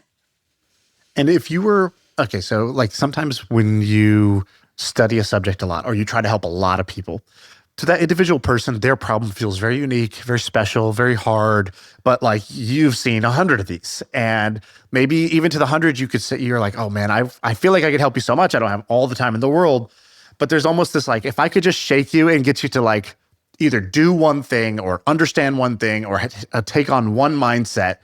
And if you were, okay, so like sometimes when you study a subject a lot, or you try to help a lot of people, to that individual person, their problem feels very unique, very special, very hard. But like, you've seen 100 of these, and maybe even to the 100, you could say, you're like, oh man, I feel like I could help you so much. I don't have all the time in the world. but there's almost this like, if I could just shake you and get you to like either do one thing or understand one thing or take on one mindset,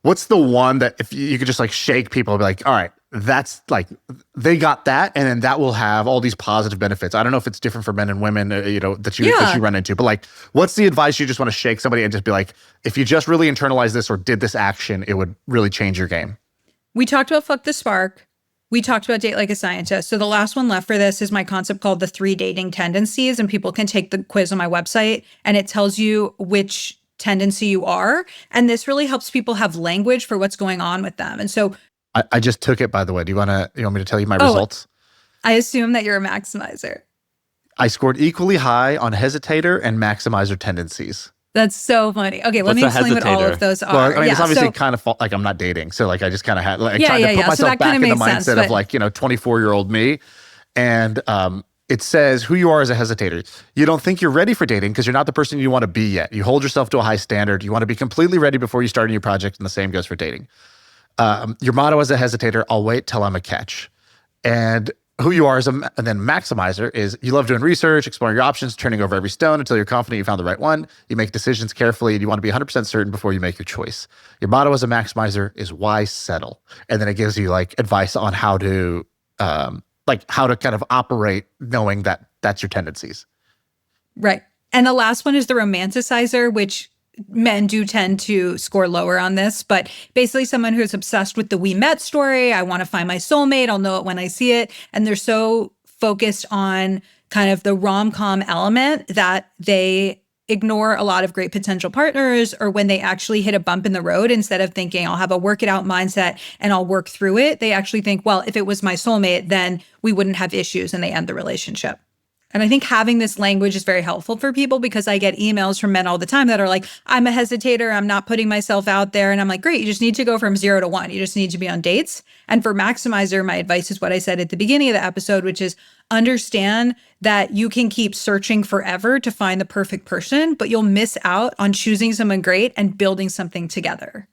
what's the one that if you could just like shake people and be like, all right, that's like, they got that, and then that will have all these positive benefits. I don't know if it's different for men and women, that you run into, but like, what's the advice you just want to shake somebody and just be like, if you just really internalize this or did this action, it would really change your game? We talked about fuck the spark. We talked about date like a scientist. So the last one left for this is my concept called the 3 dating tendencies, and people can take the quiz on my website, and it tells you which tendency you are. And this really helps people have language for what's going on with them. And so I just took it, by the way. You want me to tell you my results? I assume that you're a maximizer. I scored equally high on hesitator and maximizer tendencies. That's so funny. Okay, let me explain what all of those are. Well, I mean, it's obviously kind of like I'm not dating. So like I just kind of had like tried to put myself back in the mindset of like, 24-year-old me. And it says who you are as a hesitator. You don't think you're ready for dating because you're not the person you want to be yet. You hold yourself to a high standard. You want to be completely ready before you start a new project, and the same goes for dating. Your motto as a hesitator, I'll wait till I'm a catch. And who you are and then maximizer is you love doing research, exploring your options, turning over every stone until you're confident you found the right one. You make decisions carefully, and you want to be 100% certain before you make your choice. Your motto as a maximizer is why settle? And then it gives you like advice on how to kind of operate knowing that that's your tendencies. Right. And the last one is the romanticizer, which men do tend to score lower on this, but basically someone who's obsessed with the we met story. I want to find my soulmate. I'll know it when I see it. And they're so focused on kind of the rom-com element that they ignore a lot of great potential partners, or when they actually hit a bump in the road, instead of thinking I'll have a work it out mindset and I'll work through it, they actually think, well, if it was my soulmate, then we wouldn't have issues, and they end the relationship. And I think having this language is very helpful for people, because I get emails from men all the time that are like, I'm a hesitator, I'm not putting myself out there. And I'm like, great, you just need to go from 0 to 1. You just need to be on dates. And for maximizer, my advice is what I said at the beginning of the episode, which is understand that you can keep searching forever to find the perfect person, but you'll miss out on choosing someone great and building something together.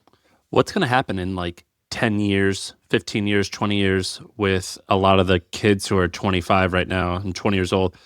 What's going to happen in like 10 years, 15 years, 20 years with a lot of the kids who are 25 right now and 20 years old?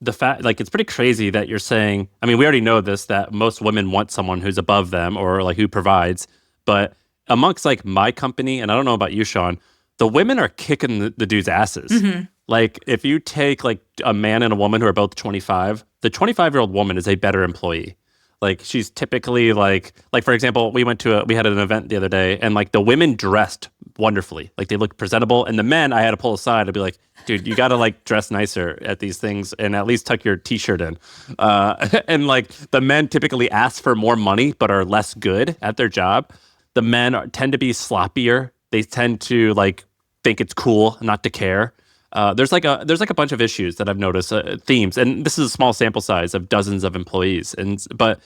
The fact, like, it's pretty crazy that you're saying, I mean, we already know this, that most women want someone who's above them or like who provides. But amongst like my company, and I don't know about you, Shaan, the women are kicking the dudes' asses. Mm-hmm. Like, if you take like a man and a woman who are both 25, the 25-year-old woman is a better employee. Like, she's typically like for example, we had an event the other day, and like the women dressed wonderfully. Like, they looked presentable, and the men I had to pull aside. I'd be like, dude, you got to like dress nicer at these things and at least tuck your t-shirt in. And like the men typically ask for more money but are less good at their job. The men tend to be sloppier. They tend to like think it's cool not to care. There's like a bunch of issues that I've noticed, themes, and this is a small sample size of dozens of employees. But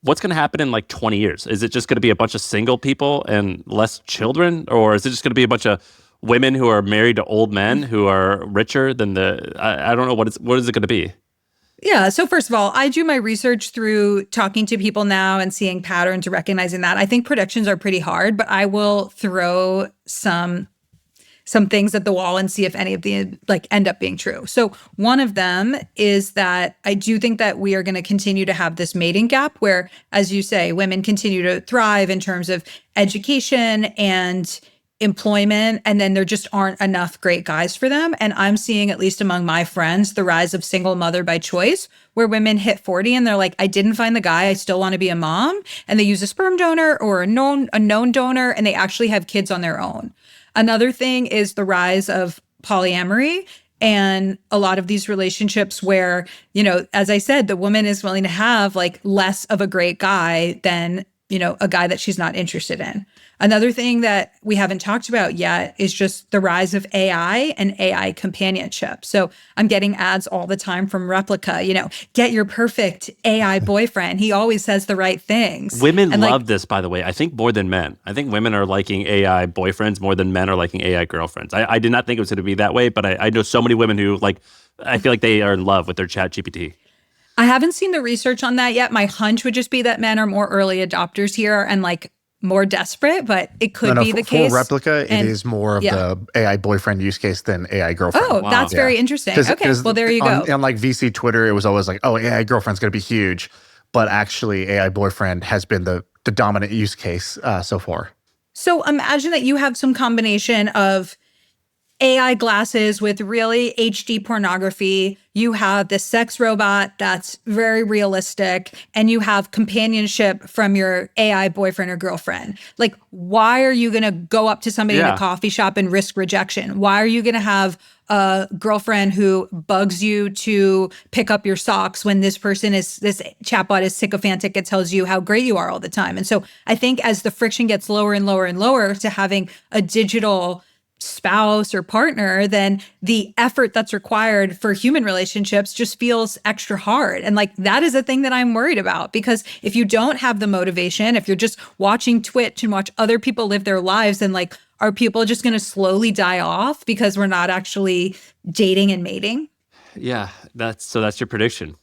what's going to happen in like 20 years? Is it just going to be a bunch of single people and less children, or is it just going to be a bunch of women who are married to old men who are richer than I don't know what is it going to be? Yeah. So first of all, I do my research through talking to people now and seeing patterns and recognizing that. I think predictions are pretty hard, but I will throw some things at the wall and see if any of the like end up being true. So one of them is that I do think that we are going to continue to have this mating gap where, as you say, women continue to thrive in terms of education and employment, and then there just aren't enough great guys for them. And I'm seeing, at least among my friends, the rise of single mother by choice, where women hit 40 and they're like, I didn't find the guy, I still want to be a mom. And they use a sperm donor or a known donor, and they actually have kids on their own. Another thing is the rise of polyamory and a lot of these relationships where, as I said, the woman is willing to have like less of a great guy than, a guy that she's not interested in. Another thing that we haven't talked about yet is just the rise of AI and AI companionship. So I'm getting ads all the time from Replica, get your perfect AI boyfriend. He always says the right things. Women love this, by the way. I think more than men. I think women are liking AI boyfriends more than men are liking AI girlfriends. I did not think it was going to be that way, but I know so many women who I feel like they are in love with their chat GPT. I haven't seen the research on that yet. My hunch would just be that men are more early adopters here and like more desperate, but it could No, be the for case. Replica, And- it is more of yeah. the AI boyfriend use case than AI girlfriend. Oh, Wow. that's very interesting. Okay, well, there you go. On like VC Twitter, it was always like, oh, AI girlfriend's going to be huge. But actually, AI boyfriend has been the dominant use case so far. So imagine that you have some combination of AI glasses with really HD pornography. You have the sex robot that's very realistic, and you have companionship from your AI boyfriend or girlfriend. Like, why are you going to go up to somebody in Yeah. a coffee shop and risk rejection? Why are you going to have a girlfriend who bugs you to pick up your socks when this chatbot is sycophantic and tells you how great you are all the time? And so I think as the friction gets lower and lower and lower to having a digital spouse or partner, then the effort that's required for human relationships just feels extra hard. And like, that is a thing that I'm worried about, because if you don't have the motivation, if you're just watching Twitch and watch other people live their lives, then like, are people just going to slowly die off because we're not actually dating and mating? Yeah, that's your prediction.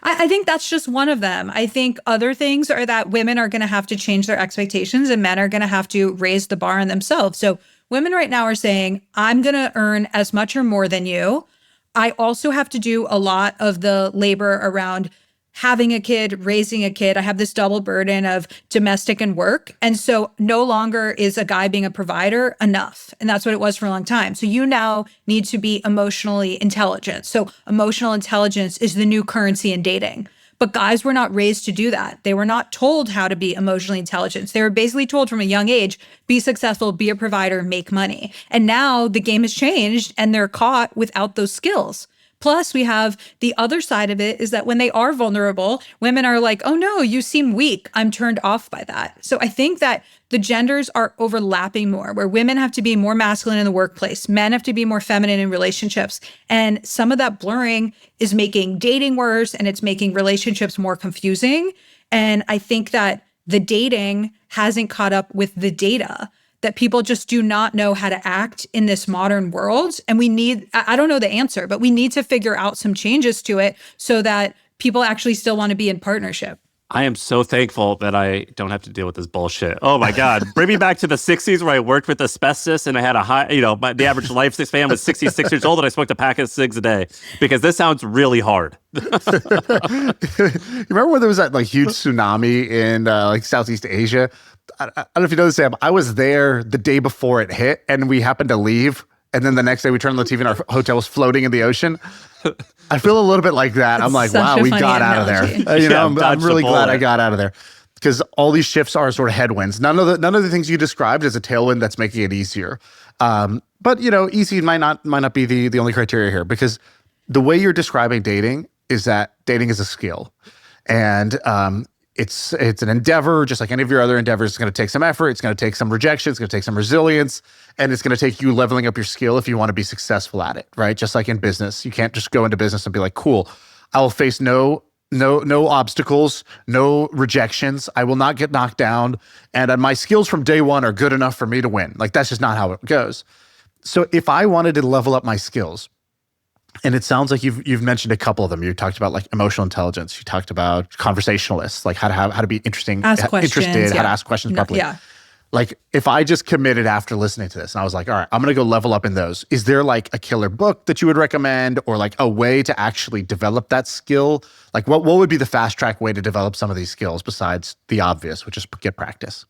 I think that's just one of them. I think other things are that women are going to have to change their expectations and men are going to have to raise the bar on themselves. So women right now are saying, I'm going to earn as much or more than you. I also have to do a lot of the labor around having a kid, raising a kid. I have this double burden of domestic and work. And so no longer is a guy being a provider enough. And that's what it was for a long time. So you now need to be emotionally intelligent. So emotional intelligence is the new currency in dating. But guys were not raised to do that. They were not told how to be emotionally intelligent. They were basically told from a young age, be successful, be a provider, make money. And now the game has changed and they're caught without those skills. Plus, we have the other side of it is that when they are vulnerable, women are like, oh no, you seem weak. I'm turned off by that. So I think that the genders are overlapping more, where women have to be more masculine in the workplace, men have to be more feminine in relationships. And some of that blurring is making dating worse and it's making relationships more confusing. And I think that the dating hasn't caught up with the data, that people just do not know how to act in this modern world. And I don't know the answer, but we need to figure out some changes to it so that people actually still want to be in partnership. I am so thankful that I don't have to deal with this bullshit. Oh my God. Bring me back to the 60s where I worked with asbestos and I had a high, the average lifespan was 66 years old and I smoked a pack of cigs a day, because this sounds really hard. You remember when there was that like huge tsunami in like Southeast Asia? I don't know if you know this, Sam. I was there the day before it hit and we happened to leave. And then the next day we turned on the TV and our hotel was floating in the ocean. I feel a little bit like that. I'm like, wow, we got out of there. I'm really glad I got out of there, because all these shifts are sort of headwinds. None of the things you described is a tailwind that's making it easier. But easy might not be the only criteria here, because the way you're describing dating is that dating is a skill, and it's an endeavor, just like any of your other endeavors. It's going to take some effort. It's going to take some rejection. It's going to take some resilience. And it's going to take you leveling up your skill if you want to be successful at it, right? Just like in business. You can't just go into business and be like, cool, I will face no obstacles, no rejections. I will not get knocked down. And my skills from day one are good enough for me to win. Like, that's just not how it goes. So if I wanted to level up my skills, and it sounds like you've mentioned a couple of them. You talked about like emotional intelligence. You talked about conversationalists, like how to be interested, how to ask questions properly. Yeah. Like, if I just committed after listening to this and I was like, all right, I'm going to go level up in those. Is there like a killer book that you would recommend, or like a way to actually develop that skill? Like, what would be the fast track way to develop some of these skills besides the obvious, which is get practice?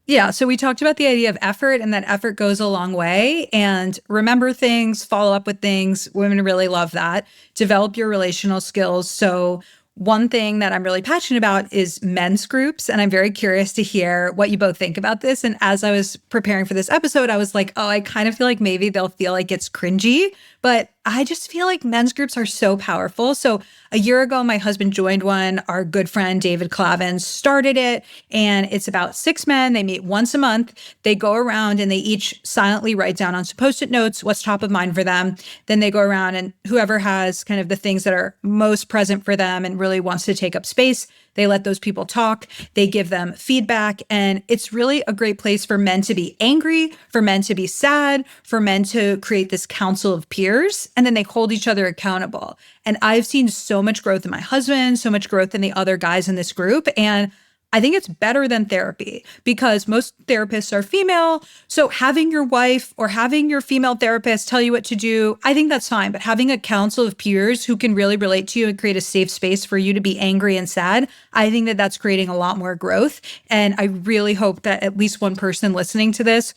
Yeah. So we talked about the idea of effort, and that effort goes a long way. And remember things, follow up with things. Women really love that. Develop your relational skills. So one thing that I'm really passionate about is men's groups. And I'm very curious to hear what you both think about this. And as I was preparing for this episode, I was like, oh, I kind of feel like maybe they'll feel like it's cringy, but I just feel like men's groups are so powerful. So a year ago, my husband joined one. Our good friend, David Clavin, started it. And it's about 6 men. They meet once a month. They go around and they each silently write down on some Post-it notes what's top of mind for them. Then they go around, and whoever has kind of the things that are most present for them and really wants to take up space, they let those people talk. They give them feedback. And it's really a great place for men to be angry, for men to be sad, for men to create this council of peers. And then they hold each other accountable. And I've seen so much growth in my husband, so much growth in the other guys in this group. And I think it's better than therapy because most therapists are female. So having your wife or having your female therapist tell you what to do, I think that's fine. But having a council of peers who can really relate to you and create a safe space for you to be angry and sad, I think that that's creating a lot more growth. And I really hope that at least one person listening to this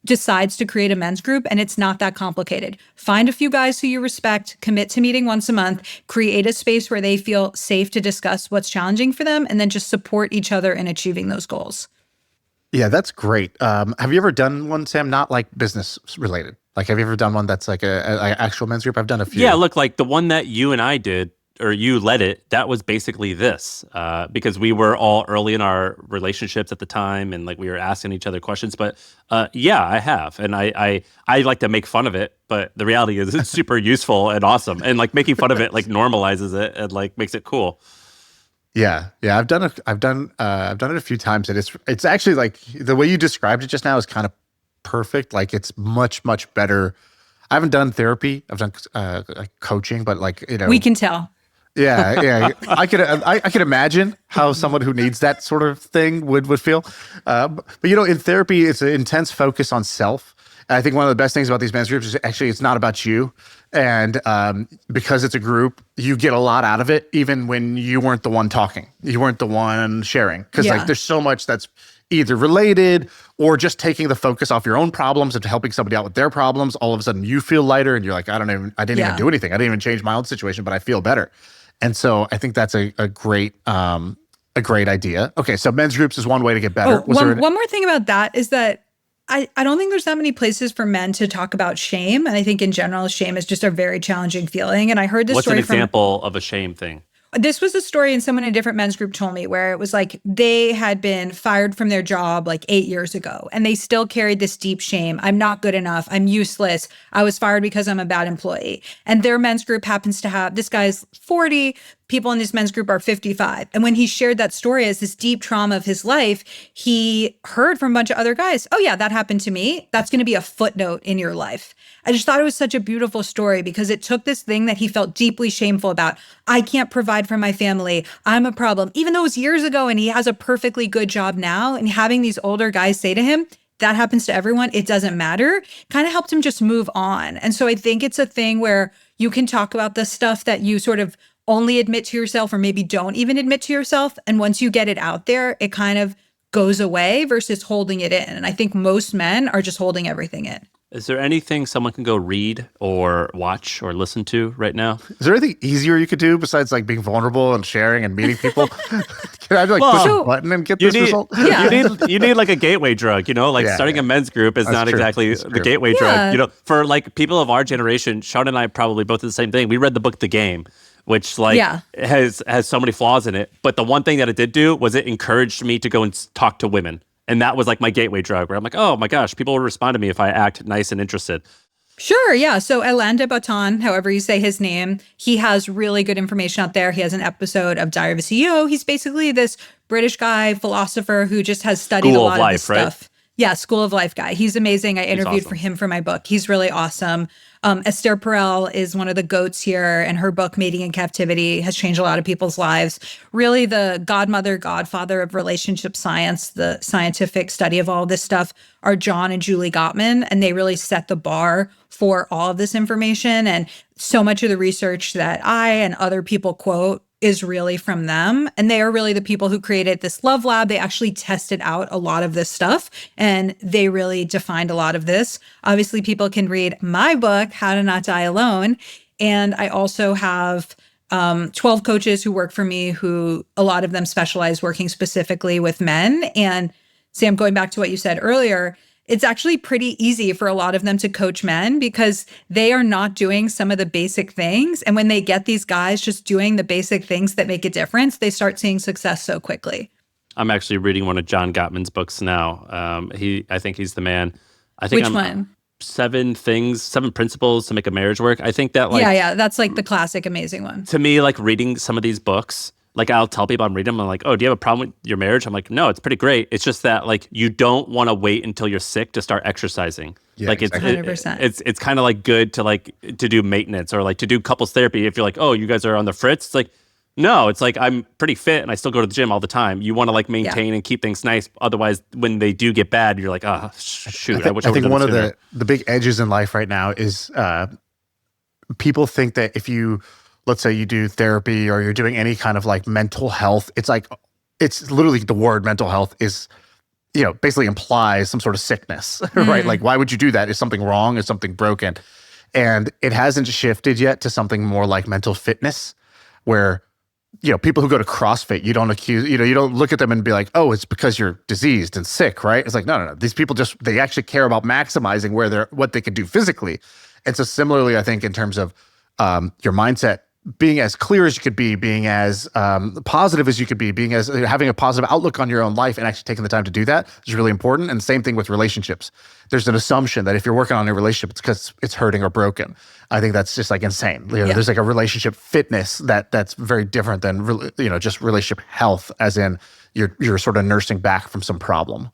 decides to create a men's group, and it's not that complicated. Find a few guys who you respect, commit to meeting once a month, create a space where they feel safe to discuss what's challenging for them, and then just support each other in achieving those goals. Yeah, that's great. Have you ever done one, Sam, not like business related? Like, have you ever done one that's like a actual men's group? I've done a few. Yeah, look, like the one that you and I did, or you led it, that was basically this, because we were all early in our relationships at the time, and like we were asking each other questions. But yeah, I have, and I like to make fun of it, but the reality is it's super useful and awesome, and like making fun of it like normalizes it and like makes it cool. Yeah, I've done it a few times, and it's actually like the way you described it just now is kind of perfect. Like it's much better. I haven't done therapy. I've done like coaching, but like we can tell. Yeah. I could imagine how someone who needs that sort of thing would feel. But in therapy, it's an intense focus on self. And I think one of the best things about these men's groups is actually it's not about you. And because it's a group, you get a lot out of it, even when you weren't the one talking, you weren't the one sharing. Because like there's so much that's either related or just taking the focus off your own problems and helping somebody out with their problems. All of a sudden you feel lighter and you're like, I didn't even do anything. I didn't even change my own situation, but I feel better. And so I think that's a great idea. Okay, so men's groups is one way to get better. One more thing about that is that I don't think there's that many places for men to talk about shame. And I think in general, shame is just a very challenging feeling. And I heard this What's story an example of a shame thing? This was a story and someone in a different men's group told me where it was like they had been fired from their job like 8 years ago and they still carried this deep shame. I'm not good enough. I'm useless. I was fired because I'm a bad employee. And their men's group happens to have, this guy's 40, people in this men's group are 55. And when he shared that story as this deep trauma of his life, he heard from a bunch of other guys, oh yeah, that happened to me. That's going to be a footnote in your life. I just thought it was such a beautiful story because it took this thing that he felt deeply shameful about. I can't provide for my family. I'm a problem. Even though it was years ago and he has a perfectly good job now, and having these older guys say to him, that happens to everyone, it doesn't matter, kind of helped him just move on. And so I think it's a thing where you can talk about the stuff that you sort of only admit to yourself or maybe don't even admit to yourself. And once you get it out there, it kind of goes away versus holding it in. And I think most men are just holding everything in. Is there anything someone can go read or watch or listen to right now? Is there anything easier you could do besides like being vulnerable and sharing and meeting people? Can I like push a button and get this result? Yeah. You need like a gateway drug, starting a men's group is not exactly the gateway drug. For like people of our generation, Shaan and I probably both did the same thing. We read the book The Game, which has so many flaws in it. But the one thing that it did do was it encouraged me to go and talk to women. And that was like my gateway drug where I'm like, oh my gosh, people will respond to me if I act nice and interested. Sure, yeah. So Alain de Botton, however you say his name, he has really good information out there. He has an episode of Diary of a CEO. He's basically this British guy, philosopher who just has studied a lot of this stuff. Yeah, School of Life guy. He's amazing. I interviewed for him for my book. He's really awesome. Esther Perel is one of the goats here, and her book, Mating in Captivity, has changed a lot of people's lives. Really the godfather of relationship science, the scientific study of all this stuff, are John and Julie Gottman, and they really set the bar for all of this information. And so much of the research that I and other people quote is really from them. And they are really the people who created this love lab. They actually tested out a lot of this stuff and they really defined a lot of this. Obviously, people can read my book, How to Not Die Alone. And I also have 12 coaches who work for me who a lot of them specialize working specifically with men. And Sam, going back to what you said earlier, it's actually pretty easy for a lot of them to coach men because they are not doing some of the basic things. And when they get these guys just doing the basic things that make a difference, they start seeing success so quickly. I'm actually reading one of John Gottman's books now. I think he's the man. Which one? 7 Principles to Make a Marriage Work. I think that that's like the classic amazing one. To me, like reading some of these books, like I'll tell people I'm reading them, I'm like, oh, do you have a problem with your marriage? I'm like, no, it's pretty great. It's just that like you don't want to wait until you're sick to start exercising. Yeah, like exactly. 100%. It's kind of like good to do maintenance or like to do couples therapy. If you're like, oh, you guys are on the fritz, it's like, No, it's like I'm pretty fit and I still go to the gym all the time. You want to like maintain and keep things nice. Otherwise, when they do get bad, you're like, oh, shoot. I wish I think one of sooner. the big edges in life right now is people think that if you, let's say you do therapy or you're doing any kind of like mental health, it's like, it's literally the word mental health is, basically implies some sort of sickness, right? Like, why would you do that? Is something wrong? Is something broken? And it hasn't shifted yet to something more like mental fitness, where people who go to CrossFit, you don't accuse, you don't look at them and be like, oh, it's because you're diseased and sick, right? It's like, no. These people they actually care about maximizing what they can do physically. And so similarly, I think in terms of your mindset, being as clear as you could be, being as positive as you could be, being as having a positive outlook on your own life and actually taking the time to do that is really important. And same thing with relationships. There's an assumption that if you're working on a relationship, it's because it's hurting or broken. I think that's just like insane. There's like a relationship fitness that's very different than just relationship health, as in you're sort of nursing back from some problem.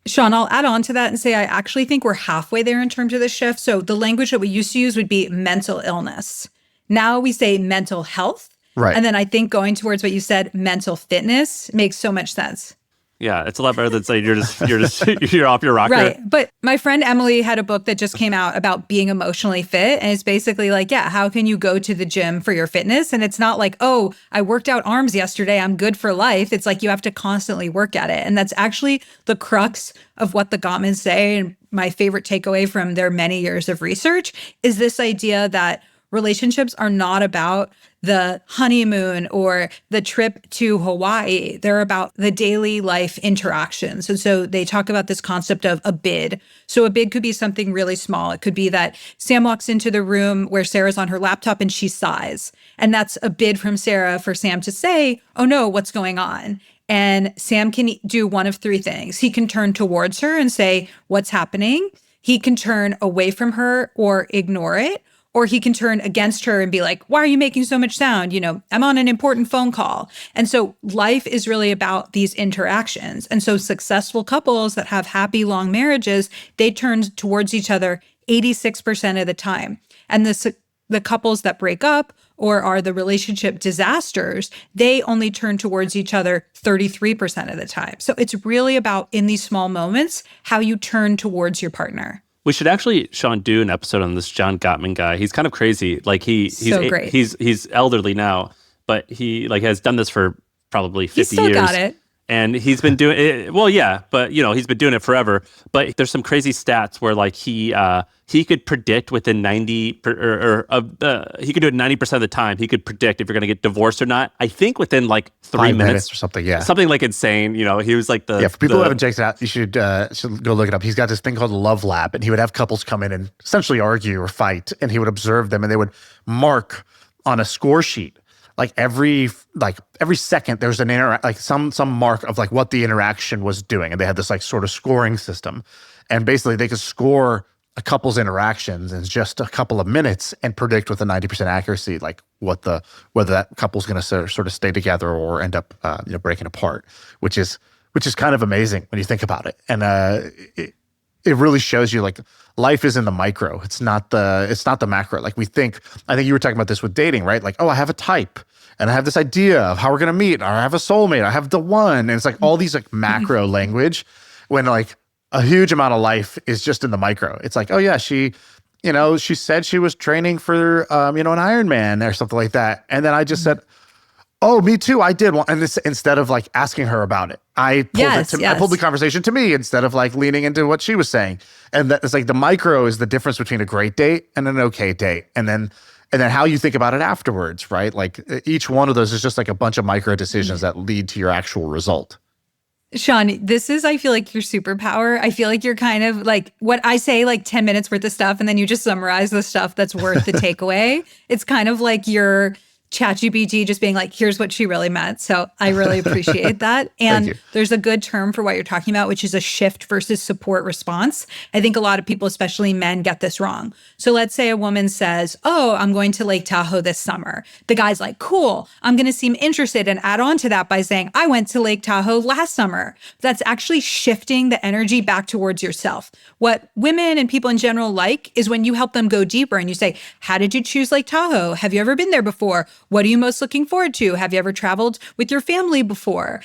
Shaan, I'll add on to that and say I actually think we're halfway there in terms of the shift. So the language that we used to use would be mental illness. Now we say mental health. Right. And then I think going towards what you said, mental fitness, makes so much sense. Yeah, it's a lot better than saying you're off your rocker. Right. But my friend Emily had a book that just came out about being emotionally fit. And it's basically like, how can you go to the gym for your fitness? And it's not like, oh, I worked out arms yesterday, I'm good for life. It's like you have to constantly work at it. And that's actually the crux of what the Gottmans say. And my favorite takeaway from their many years of research is this idea that relationships are not about the honeymoon or the trip to Hawaii. They're about the daily life interactions. And so they talk about this concept of a bid. So a bid could be something really small. It could be that Sam walks into the room where Sarah's on her laptop and she sighs. And that's a bid from Sarah for Sam to say, oh no, what's going on? And Sam can do one of three things. He can turn towards her and say, what's happening? He can turn away from her or ignore it. Or he can turn against her and be like, why are you making so much sound? I'm on an important phone call. And so life is really about these interactions. And so successful couples that have happy, long marriages, they turn towards each other 86% of the time. And the couples that break up or are the relationship disasters, they only turn towards each other 33% of the time. So it's really about, in these small moments, how you turn towards your partner. We should actually, Shaan, do an episode on this John Gottman guy. He's kind of crazy. Like he's so great. He's elderly now, but he like has done this for probably 50 years. He's still got it. And he's been doing it. Well, yeah, but he's been doing it forever. But there's some crazy stats where like he could predict within 90 he could do it 90% of the time. He could predict if you're going to get divorced or not. I think within like 3 minutes or something. Yeah, something like insane. He was like the for people who haven't checked it out, you should go look it up. He's got this thing called Love Lab, and he would have couples come in and essentially argue or fight, and he would observe them, and they would mark on a score sheet. Like every second, there's some mark of like what the interaction was doing, and they had this like sort of scoring system, and basically they could score a couple's interactions in just a couple of minutes and predict with a 90% accuracy like whether that couple's going to sort of stay together or end up breaking apart, which is kind of amazing when you think about it, and it really shows you like life is in the micro. It's not the macro. Like I think you were talking about this with dating, right? Like, oh, I have a type and I have this idea of how we're going to meet, or I have a soulmate, I have the one. And it's like all these like macro language when like a huge amount of life is just in the micro. It's like, oh yeah, she said she was training for, an Ironman or something like that. And then I just said, oh, me too. I did one. And this, instead of like asking her about it, I pulled the conversation to me instead of like leaning into what she was saying. And that it's like the micro is the difference between a great date and an okay date. And then how you think about it afterwards, right? Like each one of those is just like a bunch of micro decisions that lead to your actual result. Shaan, this is, I feel like, your superpower. I feel like you're kind of like what I say, like 10 minutes worth of stuff, and then you just summarize the stuff that's worth the takeaway. It's kind of like your ChatGPT just being like, here's what she really meant. So I really appreciate that. And there's a good term for what you're talking about, which is a shift versus support response. I think a lot of people, especially men, get this wrong. So let's say a woman says, oh, I'm going to Lake Tahoe this summer. The guy's like, cool, I'm going to seem interested and add on to that by saying, I went to Lake Tahoe last summer. That's actually shifting the energy back towards yourself. What women and people in general like is when you help them go deeper and you say, how did you choose Lake Tahoe? Have you ever been there before? What are you most looking forward to? Have you ever traveled with your family before?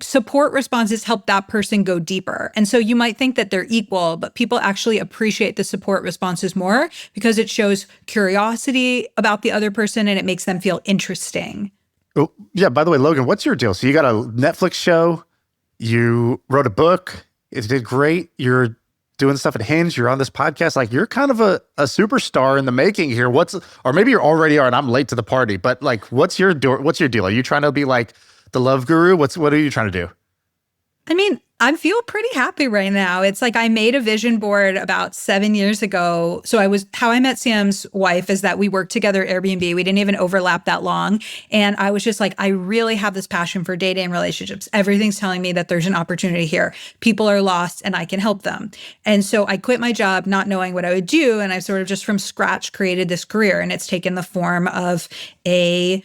Support responses help that person go deeper. And so you might think that they're equal, but people actually appreciate the support responses more because it shows curiosity about the other person and it makes them feel interesting. Oh, yeah, by the way, Logan, what's your deal? So you got a Netflix show, you wrote a book, it did great. You're doing stuff at Hinge, you're on this podcast. Like, you're kind of a superstar in the making here. Or maybe you already are and I'm late to the party, but like, what's your deal? Are you trying to be like the love guru? What are you trying to do? I mean, I feel pretty happy right now. It's like I made a vision board about 7 years ago. So how I met Sam's wife is that we worked together at Airbnb. We didn't even overlap that long. And I was just like, I really have this passion for dating and relationships. Everything's telling me that there's an opportunity here. People are lost and I can help them. And so I quit my job not knowing what I would do. And I sort of just from scratch created this career. And it's taken the form of a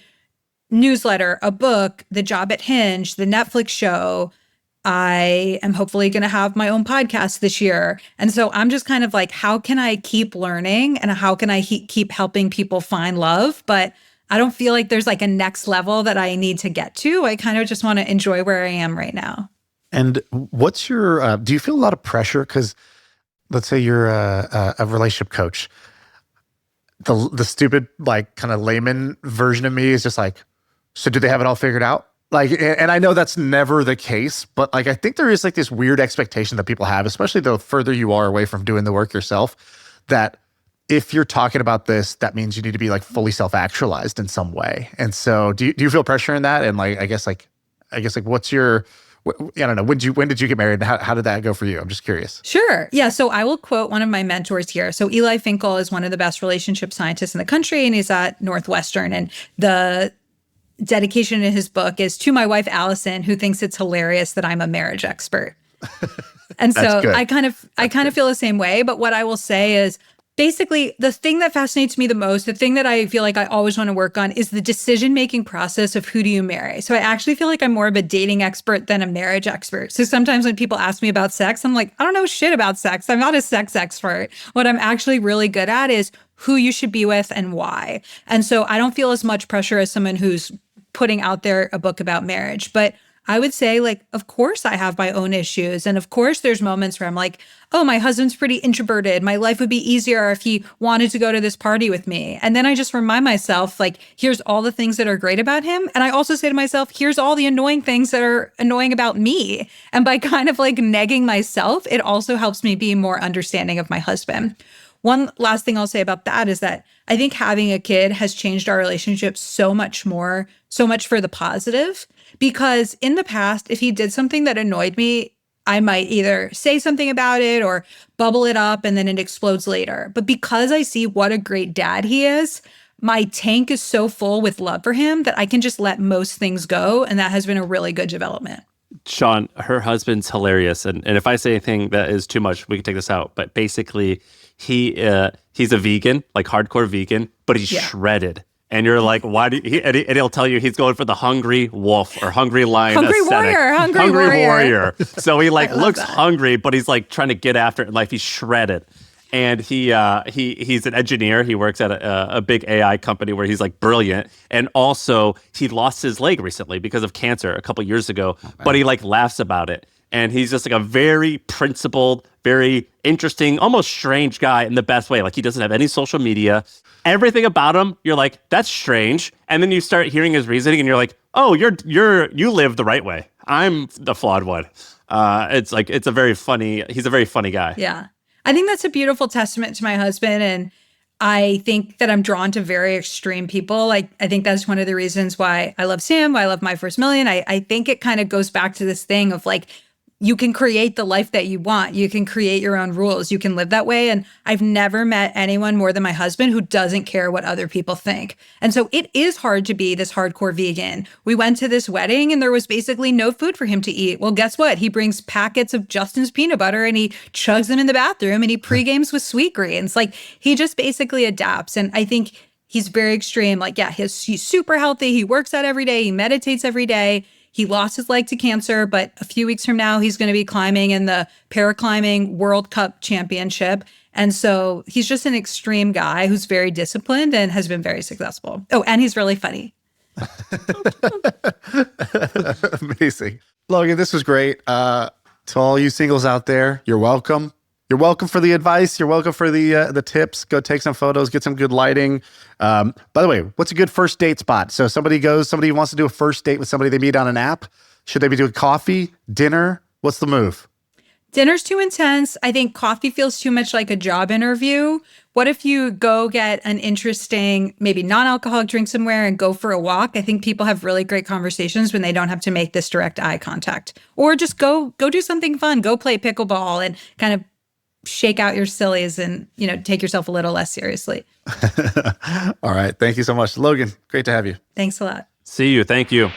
newsletter, a book, the job at Hinge, the Netflix show. I am hopefully going to have my own podcast this year. And so I'm just kind of like, how can I keep learning and how can I keep helping people find love? But I don't feel like there's like a next level that I need to get to. I kind of just want to enjoy where I am right now. And what's your, do you feel a lot of pressure? Because let's say you're a relationship coach. The stupid, like kind of layman version of me is just like, so do they have it all figured out? Like, and I know that's never the case, but like, I think there is like this weird expectation that people have, especially the further you are away from doing the work yourself, that if you're talking about this, that means you need to be like fully self-actualized in some way. And so do you feel pressure in that? And like, I guess what's your, I don't know, when did you get married? How did that go for you? I'm just curious. Sure. Yeah. So I will quote one of my mentors here. So Eli Finkel is one of the best relationship scientists in the country, and he's at Northwestern. And the dedication in his book is to my wife, Allison, who thinks it's hilarious that I'm a marriage expert. And so I kind of feel the same way. But what I will say is basically the thing that fascinates me the most, the thing that I feel like I always want to work on is the decision-making process of who do you marry. So I actually feel like I'm more of a dating expert than a marriage expert. So sometimes when people ask me about sex, I'm like, I don't know shit about sex. I'm not a sex expert. What I'm actually really good at is who you should be with and why. And so I don't feel as much pressure as someone who's putting out there a book about marriage. But I would say, like, of course I have my own issues. And of course there's moments where I'm like, oh, my husband's pretty introverted. My life would be easier if he wanted to go to this party with me. And then I just remind myself, like, here's all the things that are great about him. And I also say to myself, here's all the annoying things that are annoying about me. And by kind of like negging myself, it also helps me be more understanding of my husband. One last thing I'll say about that is that I think having a kid has changed our relationship so much for the positive, because in the past, if he did something that annoyed me, I might either say something about it or bubble it up and then it explodes later. But because I see what a great dad he is, my tank is so full with love for him that I can just let most things go. And that has been a really good development. Shaan, her husband's hilarious. And if I say anything that is too much, we can take this out. But basically, he's a vegan, like hardcore vegan, but he's shredded. And you're like, why do you, and he'll tell you he's going for the hungry wolf or hungry lion aesthetic. Hungry warrior. So he like looks hungry, but he's like trying to get after it in life. He's shredded. And he's an engineer. He works at a big AI company where he's like brilliant. And also he lost his leg recently because of cancer a couple years ago, but he like laughs about it. And he's just like a very principled, very interesting, almost strange guy in the best way. Like, he doesn't have any social media. Everything about him, you're like, that's strange. And then you start hearing his reasoning and you're like, oh, you live the right way. I'm the flawed one. He's a very funny guy. Yeah. I think that's a beautiful testament to my husband. And I think that I'm drawn to very extreme people. Like, I think that's one of the reasons why I love Sam, why I love My First Million. I think it kind of goes back to this thing of like, you can create the life that you want. You can create your own rules. You can live that way. And I've never met anyone more than my husband who doesn't care what other people think. And so it is hard to be this hardcore vegan. We went to this wedding and there was basically no food for him to eat. Well, guess what? He brings packets of Justin's peanut butter and he chugs them in the bathroom and he pre-games with Sweetgreens. Like, he just basically adapts. And I think he's very extreme. Like, yeah, he's super healthy. He works out every day. He meditates every day. He lost his leg to cancer, but a few weeks from now, he's going to be climbing in the Paraclimbing World Cup Championship. And so he's just an extreme guy who's very disciplined and has been very successful. Oh, and he's really funny. Amazing. Logan, this was great. To all you singles out there, you're welcome. You're welcome for the advice. You're welcome for the tips. Go take some photos, get some good lighting. By the way, what's a good first date spot? So somebody wants to do a first date with somebody they meet on an app. Should they be doing coffee, dinner? What's the move? Dinner's too intense. I think coffee feels too much like a job interview. What if you go get an interesting, maybe non-alcoholic drink somewhere and go for a walk? I think people have really great conversations when they don't have to make this direct eye contact. Or just go do something fun. Go play pickleball and kind of shake out your sillies and, take yourself a little less seriously. All right. Thank you so much. Logan, great to have you. Thanks a lot. See you. Thank you.